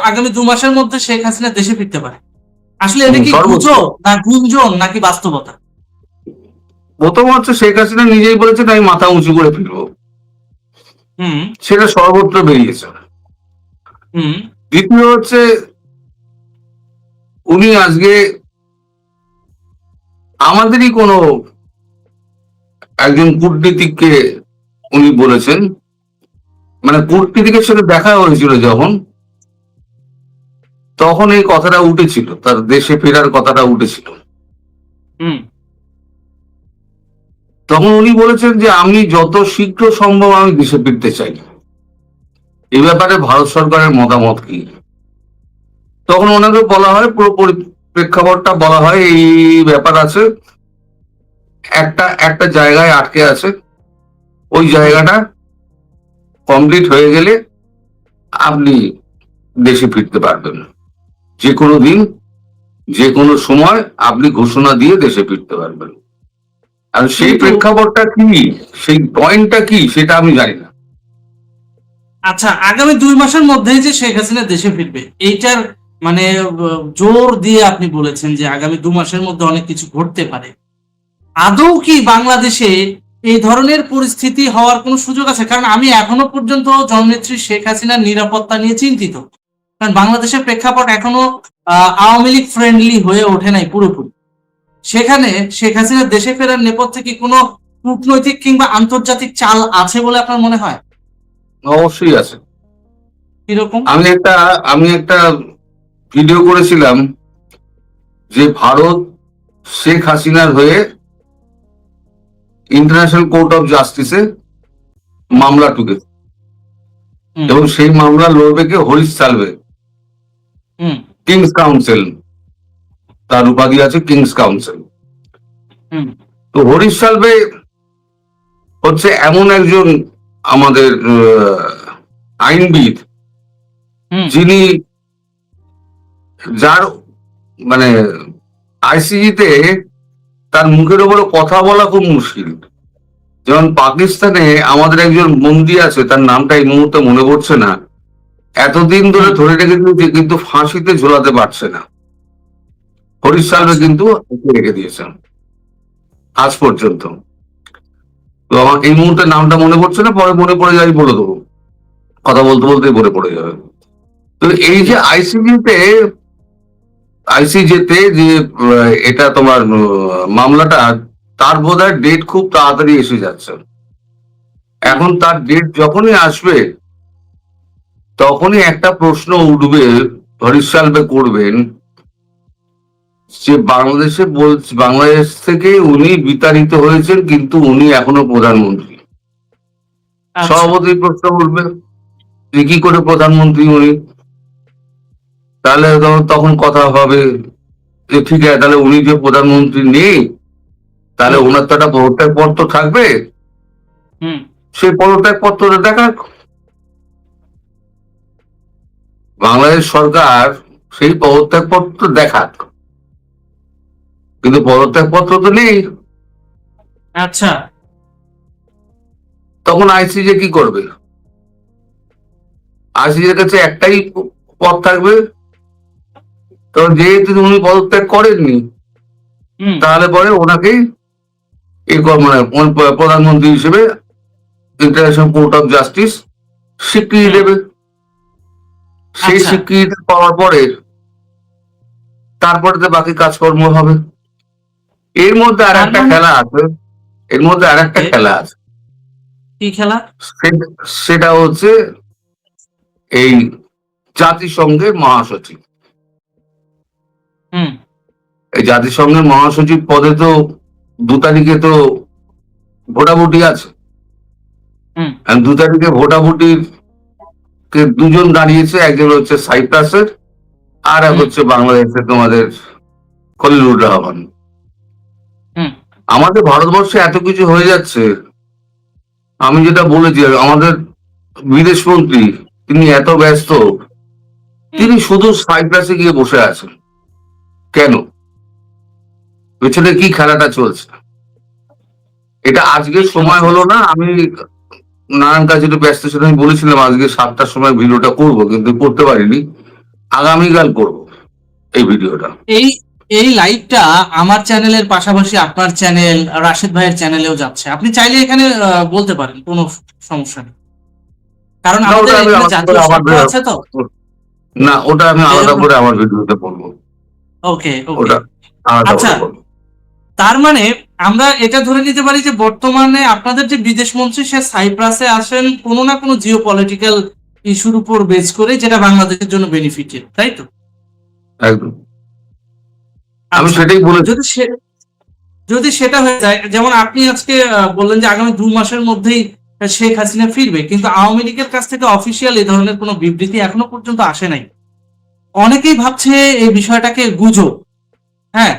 আগামী 2 মাসের মধ্যে শেখ হাসিনা দেশে ফিরতে পারে। আসলে এটা কি সর্বোচ্চ গুজব না গুঞ্জন নাকি বাস্তবতা? প্রথম হচ্ছে শেখ হাসিনা নিজেই বলেছেন আমি মাথা উঁচু করে ফিরবো, হুম সেটা সর্বত্র বেরিয়েছে। হুম দ্বিতীয় হচ্ছে উনি আজকে আমাদেরই কোনো একজন কূটনীতিককে উনি বলেছেন, মানে কূটনীতিকের সাথে দেখা হয়েছিল যখন, তখন এই কথাটা উঠেছিল, তার দেশে ফেরার কথাটা উঠেছিল। হুম তখন উনি বলেছেন যে আমি যত শীঘ্র সম্ভব আমি দেশে ফিরতে চাই। এই ব্যাপারে ভারত সরকারের মতামত কি? তখন ওনাকে বলা হয়, পুরো প্রেক্ষাপটটা বলা হয়, এই ব্যাপার আছে, একটা একটা জায়গায় আটকে আছে, ওই জায়গাটা কমপ্লিট হয়ে গেলে আপনি দেশে ফিরতে পারবেন, যে কোনো দিন যে কোনো সময় আপনি ঘোষণা দিয়ে দেশে ফিরতে পারবেন। আর সেই কিন্তু প্রেক্ষাপটটা কি, সেই পয়েন্টটা কি, সেটা আমি জানি না। আচ্ছা, আগামী 2 মাসের মধ্যেই যে শেখ হাসিনা দেশে ফিরবে এইটার মানে জোর দিয়ে আপনি বলেছেন যে আগামী 2 মাসের মধ্যে অনেক কিছু ঘটতে পারে। আদৌ কি বাংলাদেশে এই ধরনের পরিস্থিতি হওয়ার কোনো সুযোগ আছে? কারণ আমি এখনো পর্যন্ত জননেত্রী শেখ হাসিনার নিরাপত্তা নিয়ে চিন্তিত। কারণ বাংলাদেশের প্রেক্ষাপট এখনো আওয়ামী লীগ ফ্রেন্ডলি হয়ে ওঠে নাই পুরোপুরি। সেখানে শেখ হাসিনার দেশে ফেরার নেপথ্যে কি কোনো কূটনৈতিক কিংবা আন্তর্জাতিক চাল আছে বলে আপনার মনে হয়? অবশ্যই আছে। কিরকম? আমি একটা ভিডিও করেছিলাম যে ভারত শেখ হাসিনার হয়ে ইন্টারন্যাশনাল কোর্ট অফ জাস্টিসে মামলা টুকেছে, হুম এবং সেই মামলা লড়বে কে? হরিশ সালভে, হুম কিংস কাউন্সিল, তার উপাধি আছে কিংস কাউন্সিল। হুম তো হরিশ সালভে হচ্ছে এমন একজন আমাদের আইনবিদ, হুম যিনি, যার মানে আইসিজিতে তার মুখের ওপরে কথা বলা খুব মুশকিল। যেমন পাকিস্তানে আমাদের একজন বন্দী আছে, তার নামটা এই মুহূর্তে মনে পড়ছে না, এতদিন ধরে হুম ধরে রেখে দিয়েছে কিন্তু ফাঁসিতে ঝোলাতে পারছে না। হরিশ সালভে আচ্ছা কিন্তু রেখে দিয়েছেন আজ পর্যন্ত। তো আমার এই মুহূর্তে নামটা মনে পড়ছে না, পরে মনে পড়ে যায় বলে দেবো, কথা বলতে বলতেই মনে পড়ে যাবে। তো এই যে ঠিক আছে। আইসিজেতে যে এটা তোমার মামলাটা, তার বোধহয় ডেট খুব তাড়াতাড়ি এসে যাচ্ছে। হুম এখন তার ডেট যখনই আসবে তখনই একটা প্রশ্ন উঠবে, হরিশ সালভে করবেন, যে বাংলাদেশ থেকে উনি বিতাড়িত হয়েছেন কিন্তু উনি এখনো প্রধানমন্ত্রী। আচ্ছা সভাপতি প্রশ্ন উঠবে যে কি করে প্রধানমন্ত্রী উনি? তাহলে তখন কথা হবে যে ঠিক আছে, তাহলে উনি যে প্রধানমন্ত্রী নেই, তাহলে হুম ওনার তো একটা পদত্যাগ পত্র থাকবে, হুম সেই পদত্যাগ পত্রটা দেখাক বাংলাদেশ সরকার, সেই পদত্যাগ পত্র দেখাক, কিন্তু পদত্যাগ পত্র তো নেই। আচ্ছা তখন আইসিজে কি করবে? আইসিজের কাছে একটাই পদ থাকবে, তো যেহেতু উনি পদত্যাগ করেননি, হুম তাহলে পরে ওনাকেই মানে প্রধানমন্ত্রী হিসেবে ইন্টারন্যাশনাল কোর্ট অফ জাস্টিস স্বীকৃতি হুম দেবে। সেই আচ্ছা স্বীকৃতি পাওয়ার পরে তারপরে তো বাকি কাজকর্ম হবে। এর মধ্যে আর তার একটা মানে খেলা আছে, এর মধ্যে আর একটা ওকে, খেলা আছে। কি খেলা? সেটা হচ্ছে এই জাতিসংঘের মহাসচিব। হুম এই জাতিসংঘের মহাসচিব পদে তো 2 তারিখে তো ভোটাভুটি আছে। হুম 2 তারিখে ভোটাভুটির কে দুজন দাঁড়িয়েছে, একজন হচ্ছে সাইপ্রাসের, আর এক হুম হচ্ছে বাংলাদেশের তোমাদের খলিলুর রহমান। হুম আমাদের ভারতবর্ষে এত কিছু হয়ে যাচ্ছে, আমি যেটা বলেছি, আমাদের বিদেশমন্ত্রী তিনি এত ব্যস্ত, হুম তিনি শুধু সাইপ্রাসে গিয়ে বসে আছেন কেন? পেছনে কি খেলাটা চলছে? এটা আজকে কি খেলা সময় হলো চলছে? না, আমি নানান কাজে একটু ব্যস্ত ছিলাম, আমি বলেছিলাম আজকে 7টার সময় ভিডিওটা করব কিন্তু করতে পারিনি। আগামীকাল করব এই ভিডিওটা। এই এই লাইভটা আমার চ্যানেলের পাশাপাশি আপনার চ্যানেল, রাশেদ ভাইয়ের চ্যানেলেও যাচ্ছে, আপনি চাইলে এখানে বলতে পারেন, কোনো সমস্যা নেই, কারণ না, আমাদের ওটা আমি এখানে আলাদা জাতীয় করে আমার স্বার্থ আছে তো। না, ওটা আমি এই আলাদা জন্য- করে আমার ভিডিওতে বলবো। ওকে ওকে। ওটা আলাদা আচ্ছা, করে বলবো। তার মানে আমরা এটা ধরে নিতে পারি যে বর্তমানে আপনাদের যে বিদেশ মন্ত্রী, সে সাইপ্রাসে আসেন কোনো না কোনো জিও পলিটিক্যাল ইস্যুর উপর বেস করে, যেটা বাংলাদেশের জন্য বেনিফিটেড, তাই তো? একদম, আমি আচ্ছা, সেটাই বলেছি। যদি সেটা হয়ে যায়, যেমন আপনি আজকে বললেন যে আগামী 2 মাসের মধ্যেই শেখ হাসিনা ফিরবে, কিন্তু আওয়ামী লীগের কাছ থেকে অফিসিয়াল এই ধরনের কোনো বিবৃতি এখনো পর্যন্ত আসে নাই। অনেকেই ভাবছে এই বিষয়টাকে গুজব। হ্যাঁ,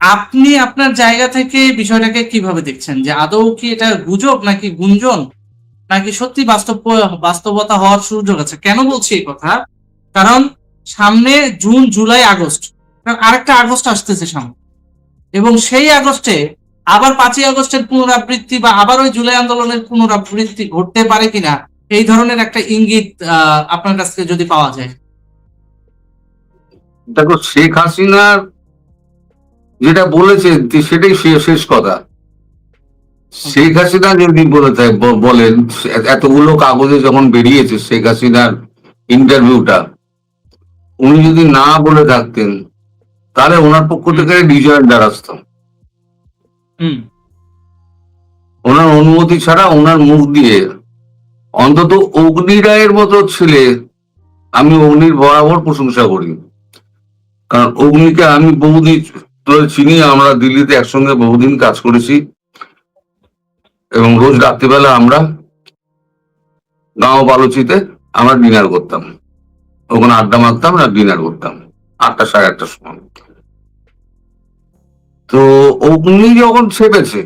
আপনি আপনার জায়গা থেকে বিষয়টাকে কিভাবে দেখছেন, যে আদৌ কি এটা গুজব নাকি গুঞ্জন, নাকি সত্যি বাস্তবতা হওয়ার সুযোগ আছে? কেন বলছি এই কথা, কারণ সামনে জুন, জুলাই, আগস্ট, কারণ আরেকটা আগস্ট আসতেছে সামনে, এবং সেই আগস্টে আবার 5ই আগস্টের পুনরাবৃত্তি, বা আবার ওই জুলাই আন্দোলনের পুনরাবৃত্তি ঘটতে পারে কিনা, এই ধরনের একটা ইঙ্গিত আপনার কাছ থেকে যদি পাওয়া যায়। দেখো, শেখ হাসিনা যেটা বলেছে সেটাই শেষ কথা। শেখ হাসিনা যদি বলেন, এতগুলো কাগজে যখন বেরিয়েছে শেখ হাসিনার ইন্টারভিউটা, উনি যদি না বলে থাকতেন তাহলে ওনার পক্ষ থেকে রিজয়েন্ট দ্বারস্থ। হুম ওনার অনুমতি ছাড়া ওনার মুখ দিয়ে অন্তত অগ্নি রায়ের মতো ছেলে, আমি অগ্নির বরাবর প্রশংসা করি, কারণ অগ্নিকে আমি বহুদিন ধরে চিনি, আমরা দিল্লিতে একসঙ্গে বহুদিন কাজ করেছি, এবং রোজ রাত্রিবেলা আমরা গাঁও বালুচিতে আমরা ডিনার করতাম, ওখানে আড্ডা মারতাম আর ডিনার করতাম 8টা, 8:30টার সময়। তো অগ্নি যখন ছেপেছে,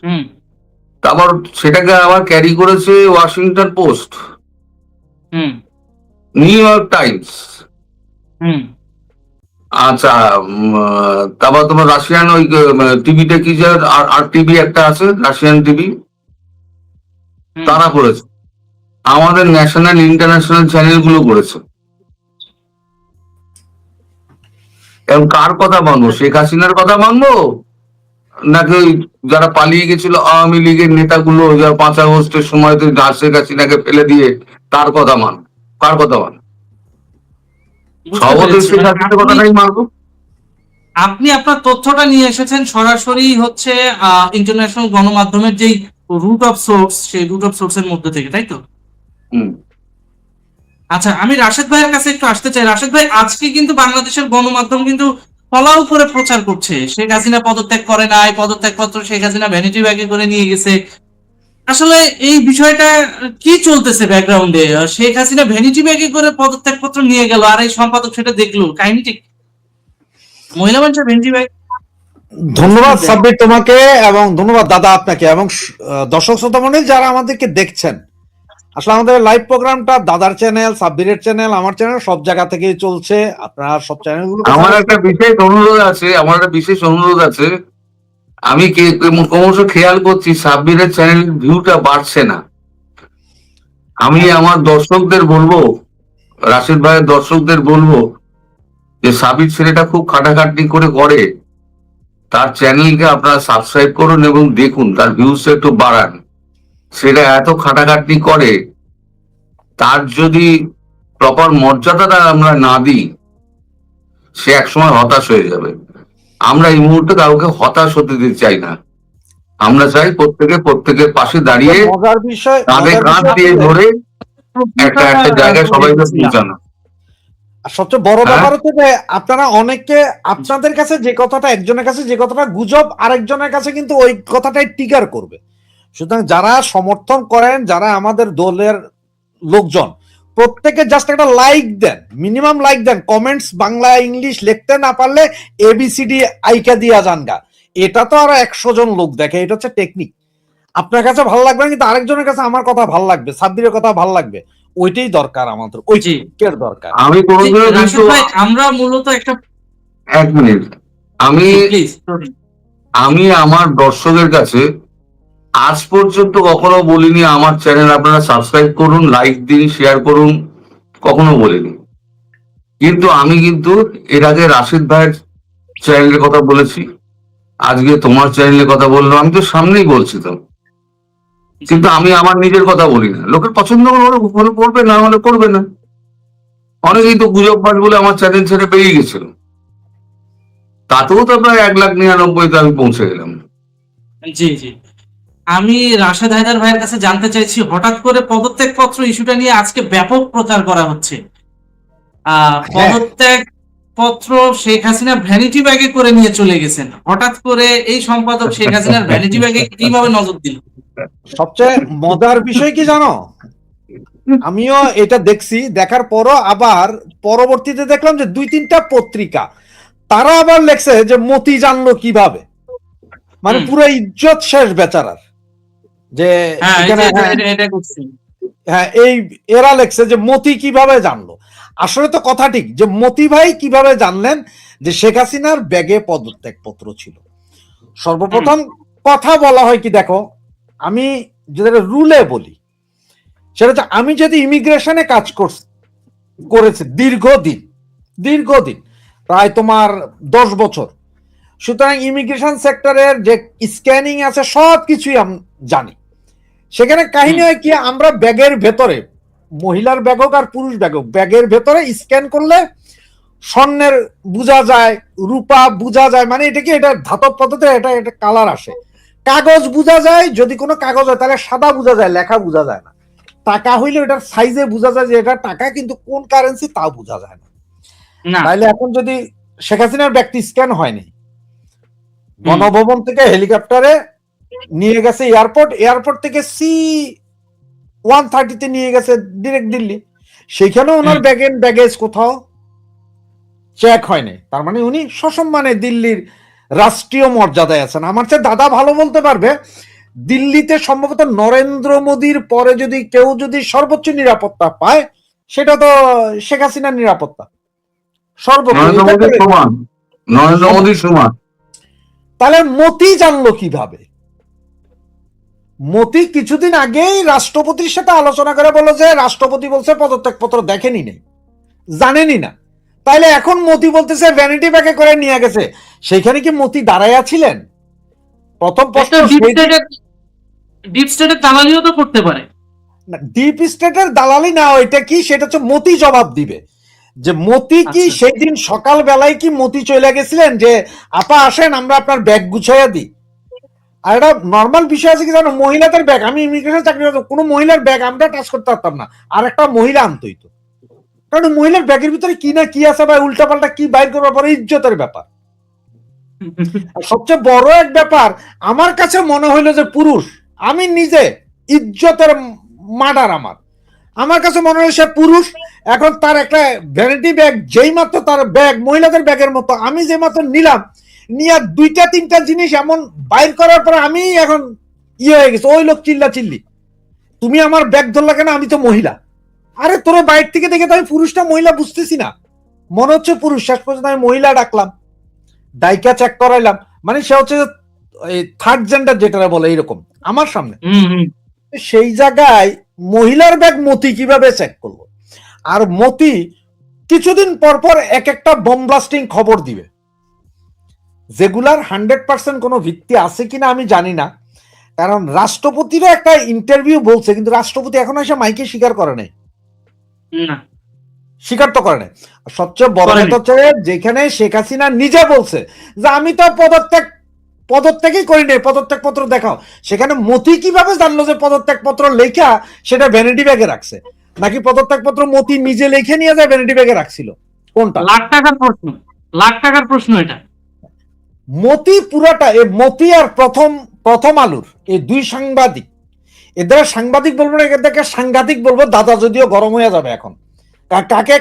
হুম তারপর সেটাকে আবার ক্যারি করেছে ওয়াশিংটন পোস্ট, হুম নিউ ইয়র্ক টাইমস। হুম আচ্ছা, তারপর তোমার রাশিয়ান ওই টিভিটা কি যে আর টিভি একটা আছে, রাশিয়ান টিভি, হুম। তারা করেছে। আমাদের ন্যাশনাল ইন্টারন্যাশনাল চ্যানেল গুলো করেছে। এবং কার কথা মানবো, শেখ হাসিনার কথা মানবো, নাকি ওই যারা পালিয়ে গেছিল আওয়ামী লীগের নেতাগুলো, যারা 5 আগস্টের সময় শেখ হাসিনাকে ফেলে দিয়ে, তার কথা মান, কার কথা মান? বুঝতে সর্বদেশ পেরেছি। শেখ মানে হাসিনার কথাটাই মানবো। আপনি আপনার তথ্যটা নিয়ে এসেছেন সরাসরি হচ্ছে ইন্টারন্যাশনাল গণমাধ্যমের যেই রুট অফ সোর্স, সেই রুট অফ সোর্স এর মধ্যে থেকে, তাই তো? হুম। আচ্ছা, আমি রাশেদ ভাইয়ের কাছে একটু আসতে চাই। রাশেদ ভাই, আজকে কিন্তু বাংলাদেশের গণমাধ্যম কিন্তু ফলাও করে প্রচার করছে শেখ হাসিনা পদত্যাগ করে নাই, পদত্যাগপত্র শেখ হাসিনা ভ্যানিটি ব্যাগে করে নিয়ে গেছে। আসলে এই বিষয়টা কি চলতেছে ব্যাকগ্রাউন্ডে? শেখ হাসিনা ভ্যানিটি ব্যাগে করে পদত্যাগপত্র নিয়ে গেল, আর এই সম্পাদক সেটা দেখলো, কাহিনী ঠিক? মহিলা মানুষের ভ্যানিটি ব্যাগ। ধন্যবাদ সাব্বির তোমাকে, এবং ধন্যবাদ দাদা আপনাকে, এবং দর্শক শ্রোতা মণ্ডলী যারা আমাদেরকে দেখছেন। আসলে আমাদের লাইভ প্রোগ্রামটা দাদার চ্যানেল, সাব্বিরের চ্যানেল, আমার চ্যানেল, সব জায়গা থেকেই চলছে। আপনারা সব চ্যানেলগুলো আমার একটা বিশেষ অনুরোধ আছে, আমি ক্রমশ খেয়াল করছি সাব্বিরের চ্যানেল ভিউটা বাড়ছে না। আমি আমার দর্শকদের বলবো, রাশিদ ভাইয়ের দর্শকদের বলবো, যে সাবির ছেলেটা খুব খাটাখাটনি করে, তার চ্যানেলকে আপনারা সাবস্ক্রাইব করুন এবং দেখুন, তার ভিউজটা একটু বাড়ান। সেটা এত খাটাখাটনি করে, তার যদি প্রপার মর্যাদাটা আমরা না দিই, সে একসময় হতাশ হয়ে যাবে। আমরা এই মুহূর্তে কাউকে হতাশ হতে দিতে চাই না। আমরা চাই প্রত্যেকের পাশে দাঁড়িয়ে মজার বিষয়, কাঁধে কাঁধ দিয়ে ধরে একটা জায়গায় সবাইকে পৌঁছানো। আর সবচেয়ে বড় হ্যাঁ? ব্যাপার হচ্ছে যে আপনারা অনেকে, আপনাদের কাছে যে কথাটা, একজনের কাছে যে কথাটা গুজব, আরেকজনের কাছে কিন্তু ওই কথাটাই টিকার করবে। সুতরাং যারা সমর্থন করেন, যারা আমাদের দলের লোকজন, প্রত্যেকে জাস্ট একটা লাইক দেন, মিনিমাম লাইক দেন, কমেন্টস বাংলা ইংলিশ লিখতে না পারলে এবিসিডি আইকা দিয়া জানগা। এটা তো আরো 100 জন লোক দেখে, এটা হচ্ছে টেকনিক। আপনার কাছে ভালো লাগবে না, কিন্তু আরেকজনের কাছে আমার কথা ভালো লাগবে, সাব্বিরের কথা ভালো লাগবে। ওইটাই দরকার আমাদের, ওইটার দরকার। আমি কোনোদিনও কিন্তু, রাশেদ ভাই, আমরা মূলত একটা 1 মিনিট, আমি প্লিজ। আমি আমার দর্শকের কাছে আজ পর্যন্ত কখনো বলিনি আমার চ্যানেল আপনারা সাবস্ক্রাইব করুন, লাইক দিন, শেয়ার করুন, কখনো বলিনি। কিন্তু আমি কিন্তু এর আগে রাশিদ ভাইয়ের চ্যানেলের কথা বলেছি, আজকে তোমার চ্যানেলের কথা বললো, আমি তো সামনেই বলছি তো। কিন্তু আমি আমার নিজের কথা বলি না, লোকের পছন্দ হলে করবে, না হলে করবে না। অনেকেই তো গুজববাজ বলে আমার চ্যানেল ছেড়ে বেরিয়ে গেছিল, তাতেও তো প্রায় 1,99,000 আমি পৌঁছে গেলাম। জি জি, আমি রাশেদ হায়দার ভাইয়ের কাছে জানতে চাইছি, হঠাৎ করে পদত্যাগ পত্র ইস্যুটা নিয়ে আজকে ব্যাপক প্রচার করা হচ্ছে। পদত্যাগ পত্র শেখ হাসিনা ভ্যানিটি ব্যাগে করে নিয়ে চলে গেছেন, হঠাৎ করে এই সম্পাদক শেখ হাসিনার ভ্যানিটি ব্যাগে কিভাবে নজর দিল? সবচেয়ে মজার বিষয় কি জানো, আমিও এটা দেখছি, দেখার পরও আবার পরবর্তীতে দেখলাম যে 2-3টা পত্রিকা তারা আবার লেখছে যে মতি জানলো কিভাবে, মানে পুরো ইজ্জত শেষ বেচারার। যে হ্যাঁ, এই এরা লেখছে যে মতি কিভাবে জানলো। আসলে তো কথা ঠিক যে মতি ভাই কিভাবে জানলেন যে শেখ হাসিনার ব্যাগে পদত্যাগ পত্র ছিল। সর্বপ্রথম কথা বলা হয় কি, দেখো আমি যেটা রুলে বলি সেটা হচ্ছে, আমি যদি ইমিগ্রেশনে কাজ করেছি দীর্ঘদিন প্রায় তোমার 10 বছর, সুতরাং ইমিগ্রেশন সেক্টরের যে স্ক্যানিং আছে সবকিছুই আমি জানি। সেখানে কাহিনী হয় কি, আমরা ব্যাগের ভেতরে, মহিলার ব্যাগ হোক আর পুরুষ ব্যাগ হোক, ব্যাগের ভেতরে স্ক্যান করলে স্বর্ণের বোঝা যায়, রূপা বোঝা যায়, মানে এটা কি, এটা ধাতব পদ্ধতি, এটা কালার আসে। কাগজ বোঝা যায়, যদি কোনো কাগজ হয় তাহলে সাদা বোঝা যায়, লেখা বোঝা যায় না। টাকা হইলে এটার সাইজে বোঝা যায় যে এটা টাকা, কিন্তু কোন কারেন্সি তাও বোঝা যায় না। তাইলে এখন যদি শেখ হাসিনার ব্যাগটি স্ক্যান হয়নি, গণভবন থেকে হেলিকপ্টারে নিয়ে গেছে এয়ারপোর্ট থেকে C-130 নিয়ে গেছে ডিরেক্ট দিল্লি, সেখানে ওনার ব্যাগেজ কোথাও চেক হয়নি। তার মানে উনি সসম্মানে দিল্লির রাষ্ট্রীয় মর্যাদায় আছেন। আমার চেয়ে দাদা ভালো বলতে পারবে, দিল্লিতে সম্ভবত নরেন্দ্র মোদীর পরে যদি কেউ সর্বোচ্চ নিরাপত্তা পায়, সেটা তো শেখ হাসিনার নিরাপত্তা সর্বোচ্চ। নরেন্দ্র মোদীর সমান। তাহলে মতি জানলো কিভাবে? মতি কিছুদিন আগেই রাষ্ট্রপতির সাথে আলোচনা করে বলল যে রাষ্ট্রপতি বলছে পদত্যাগ পত্র দেখেনি নেই, জানেনি না। তাইলে এখন মতি বলতেছে ভ্যানিটি ব্যাগে করে নিয়ে গেছে, সেখানে কি মতি দাঁড়াইয়া ছিলেন? প্রথম প্রশ্ন, ডিপ স্টেটের দালালিও তো করতে পারে। ডিপ স্টেটের দালালি না, ওইটা কি, সেটা হচ্ছে মতি জবাব দিবে যে মতি কি সেই দিন সকাল বেলায় কি মতি চলে গেছিলেন যে আপা আসেন আমরা আপনার ব্যাগ গুছাইয়া দিই। আর এটা নর্মাল বিষয় আছে কি জানো, মহিলাদের ব্যাগ, আমি ইমিগ্রেশন চাকরি করতাম, কোনো মহিলার ব্যাগ আমরা টাচ করতে পারতাম না, আর একটা মহিলা আনতই তো, কারণ মহিলার ব্যাগের ভিতরে কি না কি আছে বা উল্টাপাল্টা কি বাইর করবার পরে ইজ্জতের ব্যাপার। আর সবচেয়ে বড় এক ব্যাপার আমার কাছে মনে হইলো যে পুরুষ, আমি নিজে ইজ্জতের মার্ডার, আমার কাছে মনে হয় সে পুরুষ। এখন তার একটা ভ্যানিটি ব্যাগ, যেই মাত্র তার ব্যাগ মহিলাদের ব্যাগের মতো, আমি যে মাত্র নিলাম, নিয়ে 2-3টা জিনিস এমন বাইর করার পরে আমি এখন হয়ে গেছে, ওই লোক চিল্লি, তুমি আমার ব্যাগ ধরলা কেন, আমি তো মহিলা। আরে তোর বাইর থেকে দেখে তো আমি পুরুষটা মহিলা বুঝতেছি না, মনে হচ্ছে পুরুষ। শেষ পর্যন্ত আমি মহিলা ডাকলাম, ডাইকা চেক করাইলাম, মানে সে হচ্ছে থার্ড জেন্ডার যেটা বলে এইরকম আমার সামনে। সেই জায়গায় মহিলার ব্যাগ মতি কিভাবে চেক করলো? আর মতি কিছুদিন পর এক একটা বোম ব্লাস্টিং খবর দিবে, যেগুলার 100% কোনো ভিত্তি আছে কিনা আমি জানি না, কারণ রাষ্ট্রপতিরও একটা ইন্টারভিউ বলছে, কিন্তু রাষ্ট্রপতি এখন এসে মাইকে স্বীকার করে নাই, স্বীকার তো করে নাই। সবচেয়ে বড় কথা হচ্ছে যেখানে শেখ হাসিনা নিজে বলছে যে আমি তো পদত্যাগই করি নাই, পদত্যাগ পত্র দেখাও, সেখানে মতি কিভাবে জানলো যে পদত্যাগ পত্র লেখা সেটা ভ্যানিটি ব্যাগে রাখছে, নাকি পদত্যাগ পত্র মতি নিজে লিখে নিয়ে যায় ভ্যানিটি ব্যাগে রাখছিল? কোনটা? লাখ টাকার প্রশ্ন এটা। মতি পুরাটা, মতি আর প্রথম আলুর এই দুই সাংবাদিক, এদের সাংবাদিক বলবো না, এদেরকে সাংঘাতিক বলবো, দাদা যদিও গরম হয়ে যাবে এখন,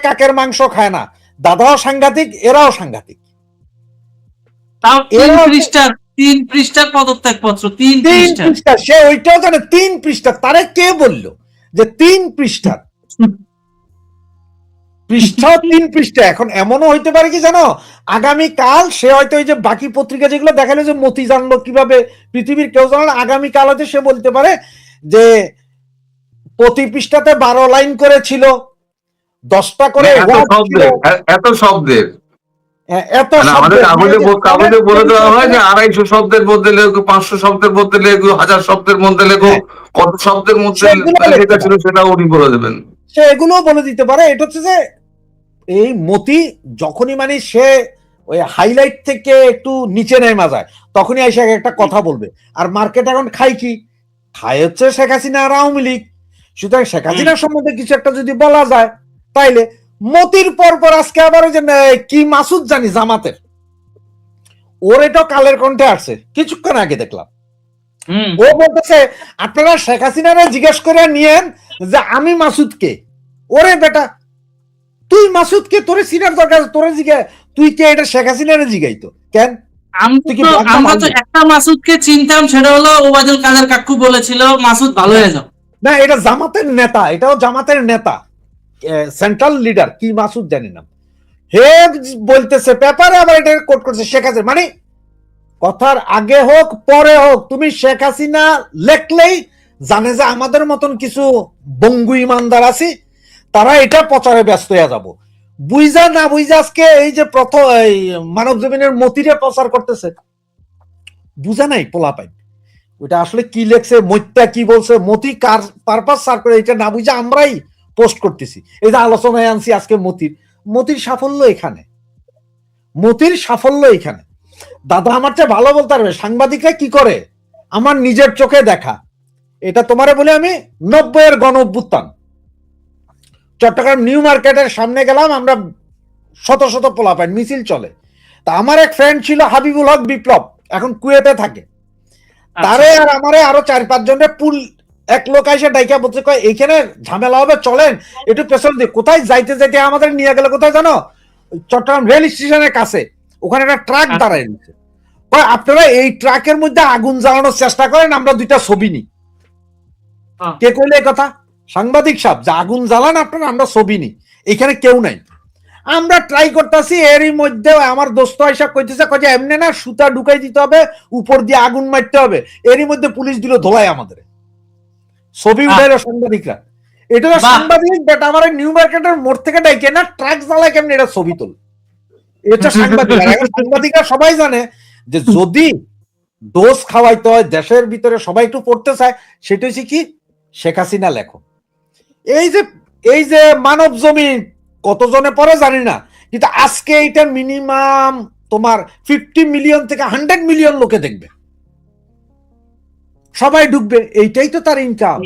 কাকের মাংস খায় না, দাদাও সাংঘাতিক, এরাও সাংঘাতিক। তাও 3 পৃষ্ঠার পদত্যাগ পত্র, 3 পৃষ্ঠা, সে ওইটাও জানে 3 পৃষ্ঠা। তারে কে বললো যে 3 পৃষ্ঠা? পৃষ্ঠা 3 পৃষ্ঠা। এখন এমনও হইতে পারে কি জানো, আগামীকাল সে হয়তো ওই যে বাকি পত্রিকা যেগুলো দেখালো যে মতি জানলো কিভাবে, পৃথিবীর কেউ জানলো, আগামীকাল হয়তো সে বলতে পারে যে প্রতি পৃষ্ঠাতে 12 লাইন করে ছিল, 10টা করে এত ওয়ার্ড ছিল, শব্দের, এত শব্দের, এত মানে আমাদের শব্দের, কাগজে বলে দেওয়া হয় যে 250 শব্দের মধ্যে লেখো, 500 শব্দের মধ্যে লেখো, 1000 শব্দের মধ্যে লেখো, হ্যাঁ, কত শব্দের মধ্যে সেগুলো লিখতে লেখা ছিল পারে, সেটাও উনি বলে দেবেন। সে এগুলোও বলে দিতে পারে। এটা হচ্ছে যে এই মতি যখনই মানে সে ওই হাইলাইট থেকে একটু নিচে নেমা যায়, তখনই এসে একটা কথা বলবে। আর মার্কেট এখন খাই কি খায় হচ্ছে শেখ হাসিনা আর আওয়ামী লীগ। সুতরাং শেখ হাসিনার সম্বন্ধে কিছু একটা যদি বলা যায়, তাইলে মতির পর পর আজকে আবার ওই যে কি মাসুদ জানি জামাতের, ওর এটা কালের কণ্ঠে আসছে কিছুক্ষণ আগে দেখলাম। ও বলতেছে আপনারা শেখ হাসিনারে জিজ্ঞেস করে নিয়েন যে আমি মাসুদকে। ওরে বেটা, তুই মাসুদকে তোরে সিনার দরকার, তোরে জিজ্ঞা, তুই কে এটা শেখ হাসিনারে জিগাইতো কেন? তুই কি ব্ল্যাক আমরা তো মালবি? একটা মাসুদকে চিনতাম, সেটা হলো ওবায়দুল কাদের কাকু বলেছিল মাসুদ ভালো হয়ে যাও। না, এটা জামাতের নেতা, এটাও জামাতের নেতা, সেন্ট্রাল লিডার কি মাসুদ জানি না, হে বলতেছে পেপারে, আবার এটা কোট করছে শেখ হাসিনা। মানে কথার আগে হোক পরে হোক, তুমি শেখ হাসিনা লেখলেই জানে যে আমাদের মতন কিছু বঙ্গু ইমানদার আছে, তারা এটা প্রচারে ব্যস্ত হয়ে যাব। বুইজা না বুইজা আজকে এই যে প্রথম এই মানব জমিনের মতিরে প্রচার করতেছে, বুঝা নাই পোলা পাই ওইটা আসলে কি লেখছে, মত্যা কি বলছে, মতি কার পারপাস সার করে, এটা না বুঝা আমরাই পোস্ট করতেছি। এই যে আলোচনায় আনছি আজকে মতির সাফল্য এখানে, মতির সাফল্য এখানে। দাদা আমার চেয়ে ভালো বলতে পারবে সাংবাদিকরা কি করে, আমার নিজের চোখে দেখা। এটা তোমারে বলে আমি 90-এর গণ অভ্যুত্থান, চট্টগ্রাম নিউ মার্কেটের সামনে গেলাম আমরা, শত শত পোলাপাইন মিছিল চলে। তা আমার এক ফ্রেন্ড ছিল হাবিবুল হক বিপ্লব, এখন কুয়েতে থাকে। তারে আর আমারে আরো 4-5 জনের পুল এক লোক এসে ডাইকা বলছে কয় এইখানে ঝামেলা হবে চলেন একটু পেছন দিয়ে। কোথায় যাইতে যাইতে আমাদের নিয়ে গেল কোথায় জানো, চট্টগ্রাম রেল স্টেশনের কাছে, ওখানে একটা ট্রাক দাঁড়ায় রয়েছে। আপনারা এই ট্রাকের মধ্যে আগুন জ্বালানোর চেষ্টা করেন, আমরা 2টা ছবি নিই। কে কইলে এই কথা? সাংবাদিক সাহেব, যে আগুন জ্বালান আপনারা, আমরা ছবি নিই, এখানে কেউ নাই। আমরা ট্রাই করতেছি, এরই মধ্যে আমার দোস্ত হিসাব কইতেছে কয়ে এমনি না, সুতা ঢুকাই দিতে হবে, উপর দিয়ে আগুন মারতে হবে। এরই মধ্যে পুলিশ দিল ধোলাই আমাদের, ছবি উঠাইলো সাংবাদিকরা। এটা সাংবাদিক বেটা আমার নিউ মার্কেটের মোড় থেকে ডাইকে না, ট্রাক জ্বালায় কেমনি এটা ছবি তোল, এটা সাংবাদিক। সাংবাদিকরা সবাই জানে যে যদি ডোজ খাওয়াইতে হয়, দেশের ভিতরে সবাই একটু পড়তে চায়, সেটা হচ্ছে কি শেখ হাসিনা লেখো। এই যে মানব জমিন কতজনে পরে জানি না, কিন্তু আজকে এটা মিনিমাম তোমার 50 মিলিয়ন থেকে 100 মিলিয়ন লোকে দেখবে, সবাই ঢুকবে, এইটাই তো তার ইনকাম।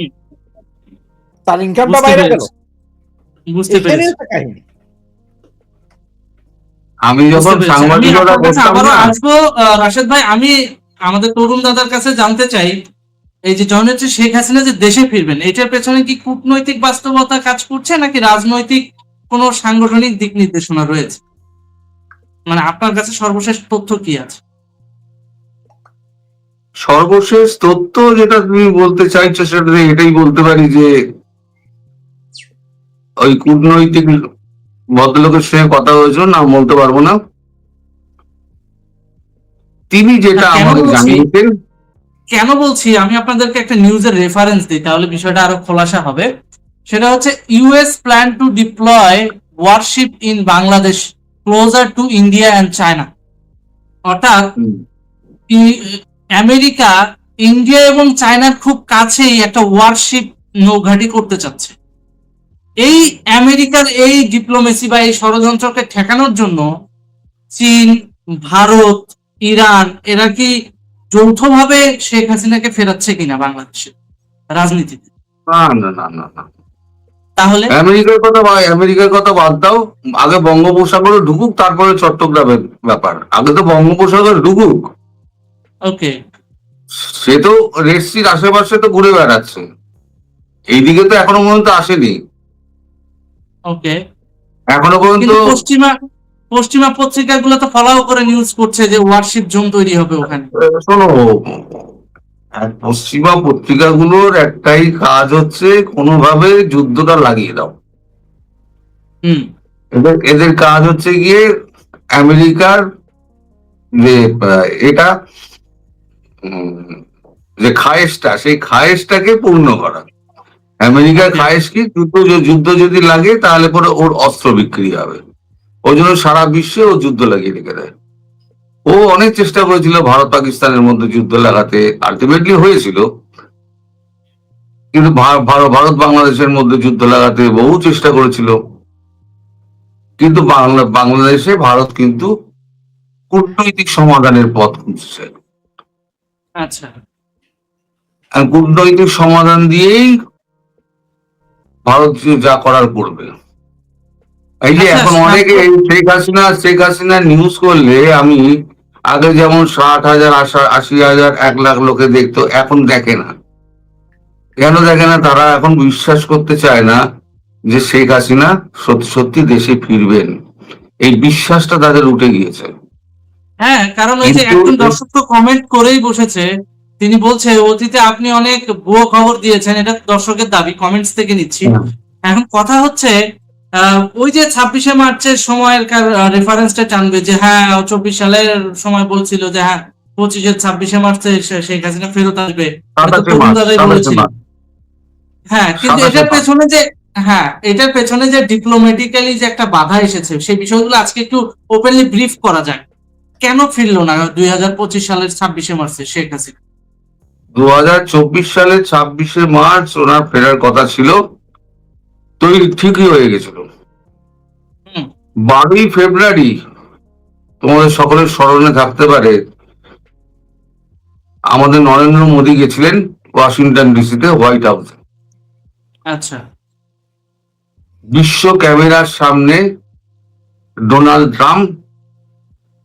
তার ইনকামটা বাইরে গেল, বুঝতে পেরেছি। কাহিনী। আমি যখন সাংবাদিকতা করতাম আবারও না, আসবো রাশেদ ভাই, আমি আমাদের তরুণ দাদার কাছে জানতে চাই, এই যে যখন হচ্ছে শেখ হাসিনা যে দেশে ফিরবেন, এটার পেছনে কি কূটনৈতিক বাস্তবতা কাজ করছে নাকি রাজনৈতিক কোন সাংগঠনিক দিক নির্দেশনা রয়েছে? মানে আপনার কাছে সর্বশেষ তথ্য কি আছে? সর্বশেষ তথ্য যেটা তুমি বলতে চাইছো সেটা এটাই বলতে পারি যে ওই কূটনৈতিক ভদ্রলোকের সঙ্গে কথা হয়েছিল, নাম বলতে পারবো না, তিনি যেটা আমাকে জানিয়েছেন। কেন বলছি, আমি আপনাদেরকে একটা নিউজের রেফারেন্স দিই, তাহলে বিষয়টা আরো খোলাসা হবে। সেটা হচ্ছে US plan to deploy warship in Bangladesh closer to India and China. অর্থাৎ আমেরিকা ইন্ডিয়া এবং চায়নার খুব কাছেই একটা ওয়ারশিপ নৌঘাঁটি করতে চাচ্ছে। এই আমেরিকার এই ডিপ্লোমেসি বা এই ষড়যন্ত্রকে ঠেকানোর জন্য চীন, ভারত, ইরান এরা কি যৌথভাবে শেখ হাসিনাকে ফেরাচ্ছে কিনা বাংলাদেশে রাজনীতিতে? না না না না, তাহলে আমেরিকার কথা বাদ দাও, আগে বঙ্গোপসাগরে ঢুকুক, তারপরে চট্টগ্রামের ব্যাপার। আগে তো বঙ্গোপসাগরে ঢুকুক। ওকে, সে তো রেড সির আশেপাশে তো ঘুরে বেড়াচ্ছে, এইদিকে তো এখনো পর্যন্ত আসেনি। ওকে, এখনো পর্যন্ত পশ্চিমা পত্রিকাগুলো তো ফলো করে নিউজ করছে যে ওয়ারশিপ জোন তৈরি হবে ওখানে। শোনো, পশ্চিমা পত্রিকাগুলোর একটাই কাজ হচ্ছে কোনোভাবে যুদ্ধটা লাগিয়ে দাও। এদের কাজ হচ্ছে গিয়ে আমেরিকার যে এটা যে খায়েশটা, সেই খায়েশটাকে পূর্ণ করা। আমেরিকার Okay. খায়েশ কি, যুদ্ধ যদি লাগে তাহলে পরে ওর অস্ত্র বিক্রি হবে, ওই জন্য সারা বিশ্বে ও যুদ্ধ লাগিয়ে রেখে দেয়। ও অনেক চেষ্টা করেছিল ভারত পাকিস্তানের মধ্যে যুদ্ধ লাগাতে, আলটিমেটলি হয়েছিল, কিন্তু ভারত বাংলাদেশের মধ্যে যুদ্ধ লাগাতে বহু চেষ্টা করেছিল, কিন্তু বাংলাদেশে ভারত কিন্তু কূটনৈতিক সমাধানের পথ খুঁজছে, আচ্ছা আর কূটনৈতিক সমাধান দিয়েই ভারত যা করার করবে। এই যে আচ্ছা, এখন অনেকে এই শেখ হাসিনা নিউজ করলে, আমি আগে যেমন 60,000, 80,000, 1 লাখ লোকে দেখতো, এখন দেখে না। কেন দেখে না? তারা এখন বিশ্বাস করতে চায় না যে শেখ হাসিনা সত্যি সত্যি দেশে ফিরবেন, এই বিশ্বাসটা তাদের উঠে গিয়েছে। হ্যাঁ, কারণ ওই যে কিন্তু একজন দর্শক তো কমেন্ট করেই বসেছে, তিনি বলছে অতীতে আপনি অনেক ভুয়ো খবর দিয়েছেন, এটা দর্শকের দাবি, কমেন্টস থেকে নিচ্ছি। এখন কথা হচ্ছে ওই যে 26শে মার্চের সময়ের রেফারেন্সটা টানবে যে হ্যাঁ 24 সালের সময় বলছিল যে হ্যাঁ 26শে মার্চে শেখ হাসিনা ফেরত আসবে, এটা তো 27 তরুণ মার্চ, দাদাই 27 বলেছিল। মার্চ, হ্যাঁ, কিন্তু 27 এটার মার্চ। পেছনে যে হ্যাঁ এটার পেছনে যে ডিপ্লোম্যাটিক্যালি যে একটা বাধা এসেছে, সেই বিষয়গুলো আজকে একটু ওপেনলি ব্রিফ করা যায়। কেন ফিরলো না 2025 সালের 26শে মার্চে শেখ হাসিনা? 2024 সালে 26শে মার্চ ওনার ফেরার কথা ছিল, তৈরি ঠিকই হয়ে গেছিল। হুম 12ই ফেব্রুয়ারি তোমাদের সকলের স্মরণে থাকতে পারে, আমাদের নরেন্দ্র মোদী গেছিলেন ওয়াশিংটন ডিসিতে, হোয়াইট হাউস। আচ্ছা বিশ্ব ক্যামেরার সামনে ডোনাল্ড ট্রাম্প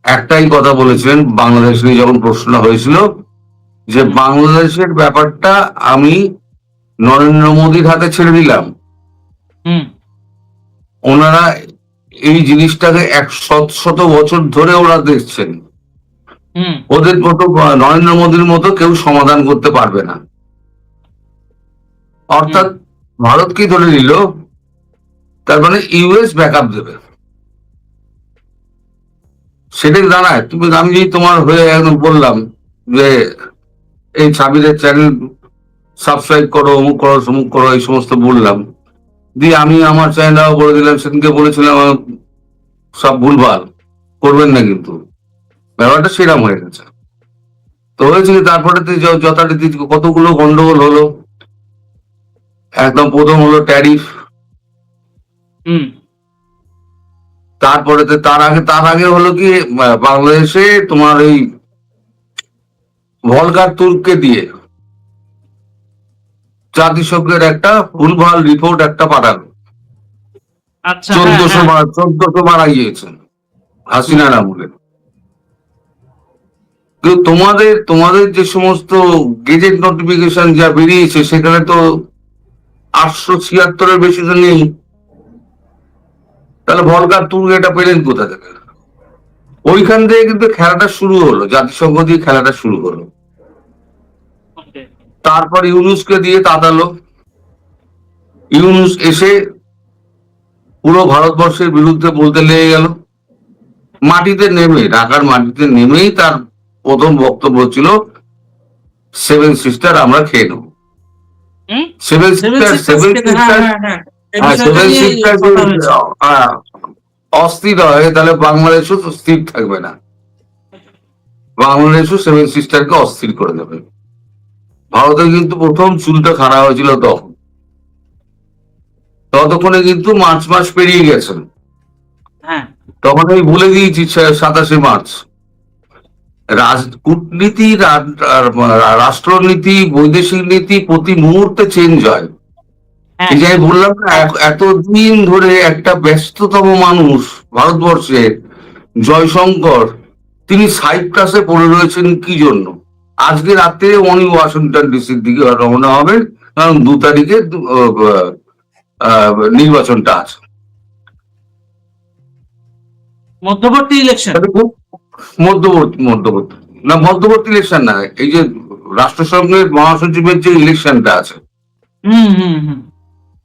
একটাই কথা বলেছিলেন, বাংলাদেশ নিয়ে যখন প্রশ্ন হয়েছিল, যে বাংলাদেশের ব্যাপারটা আমি নরেন্দ্র মোদীর হাতে ছেড়ে দিলাম, হুম ওনারা এই জিনিসটাকে 100 বছর ধরে ওরা দেখছেন, হুম ওদের মতো নরেন্দ্র মোদীর মতো কেউ সমাধান করতে পারবে না। অর্থাৎ ভারত কি ধরে নিল, তার মানে ইউএস ব্যাকআপ দেবে, সেটাই দাঁড়ায়। আমি যদি তোমার হয়ে একদম বললাম যে এই সাবিরের চ্যানেল সাবস্ক্রাইব করো, অমুক করো, সমুক করো, এই সমস্ত বললাম, দিয়ে আমি আমার চ্যানেলটাও বলে দিলাম, সেদিনকে বলেছিলাম সব ভুলভাল, করবেন না, কিন্তু ব্যাপারটা সেরাম হয়ে গেছে। তো হয়েছে কি, তারপরে তো যথারীতি কতগুলো গন্ডগোল হলো। একদম প্রথম হলো ট্যারিফ, হুম তারপরে তার আগে হলো কি, বাংলাদেশে তোমার এই ভলগার তুর্ককে দিয়ে জাতিসংঘের একটা ভুলভাল রিপোর্ট একটা পাঠালো, আচ্ছা হ্যাঁ 1400 মারা গিয়েছেন হাসিনার আমলে। কিন্তু তোমাদের যে সমস্ত গেজেট নোটিফিকেশন যা বেরিয়েছে, সেখানে তো 876-এর বেশি তো নেই। তাহলে ভলগার তুর্ক এটা পেলেন কোথা থেকে? ওইখান থেকে কিন্তু খেলাটা শুরু হলো, জাতিসংঘ দিয়ে খেলাটা শুরু হলো। okay, তারপর ইউনুসকে দিয়ে তাতালো, ইউনুস এসে পুরো ভারতবর্ষের বিরুদ্ধে বলতে লেগে গেল। মাটিতে নেমে, ঢাকার মাটিতে নেমেই তার প্রথম বক্তব্য ছিল 7 সিস্টার আমরা খেয়ে নেব। হুম 7 সেভেন সিস্টার, সিস্টার্স 7 খেতে, হ্যাঁ সিস্টার, হ্যাঁ হ্যাঁ এই হ্যাঁ, বিষয়টা 7 নিয়ে সিস্টার কথা হয়েছে। অস্থির হয়, তাহলে বাংলাদেশও তো স্থির থাকবে না, বাংলাদেশও 7 সিস্টারকে অস্থির করে দেবে। ভারতের কিন্তু প্রথম চুলটা খাড়া হয়েছিল তখন, ততক্ষণে কিন্তু মার্চ মাস পেরিয়ে গেছেন। হ্যাঁ তখন আমি বলে দিয়েছি 27শে মার্চ, কূটনীতি, রাষ্ট্রনীতি, বৈদেশিক নীতি প্রতি মুহূর্তে চেঞ্জ হয়। হ্যাঁ এই যে আমি বললাম না, এতদিন ধরে একটা ব্যস্ততম মানুষ ভারতবর্ষের জয়শঙ্কর, তিনি সাইপ্রাসে পড়ে রয়েছেন কি জন্য? আজকে রাত্রে উনি ওয়াশিংটন ডিসির দিকে রওনা হবেন, কারণ 2 তারিখে নির্বাচনটা আছে। মধ্যবর্তী ইলেকশন। তাহলে খুব মধ্যবর্তী না, মধ্যবর্তী ইলেকশন না, এই যে রাষ্ট্রসংঘের মহাসচিবের যে ইলেকশনটা আছে, হুম হুম হুম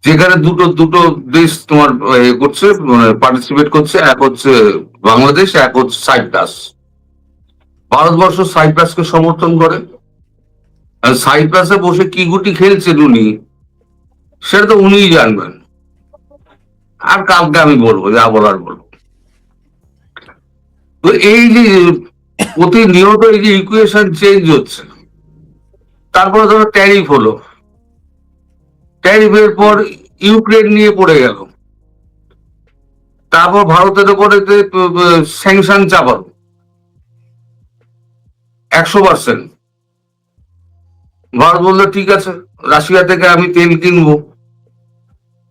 যেখানে দুটো দেশ তোমার করছে, পার্টিসিপেট করছে, এক হচ্ছে বাংলাদেশ, এক হচ্ছে সাইপ্রাস। ভারতবর্ষ সাইপ্রাসকে সমর্থন করে, আর সাইপ্রাসে বসে কি গুটি খেলছেন উনি, সেটা তো উনিই জানবেন। আর কালকে আমি বলবো, যা বলার বলবো। তো এই যে প্রতিনিয়ত এই যে ইকুয়েশন চেঞ্জ হচ্ছে, তারপরে ধরো ট্যারিফ হলো, ট্যারিফের পর ইউক্রেন নিয়ে পড়ে গেল, তারপর ভারতের উপরে স্যাংশন চাপালো 100%। ভারত বললো ঠিক আছে, রাশিয়া থেকে আমি তেল কিনবো,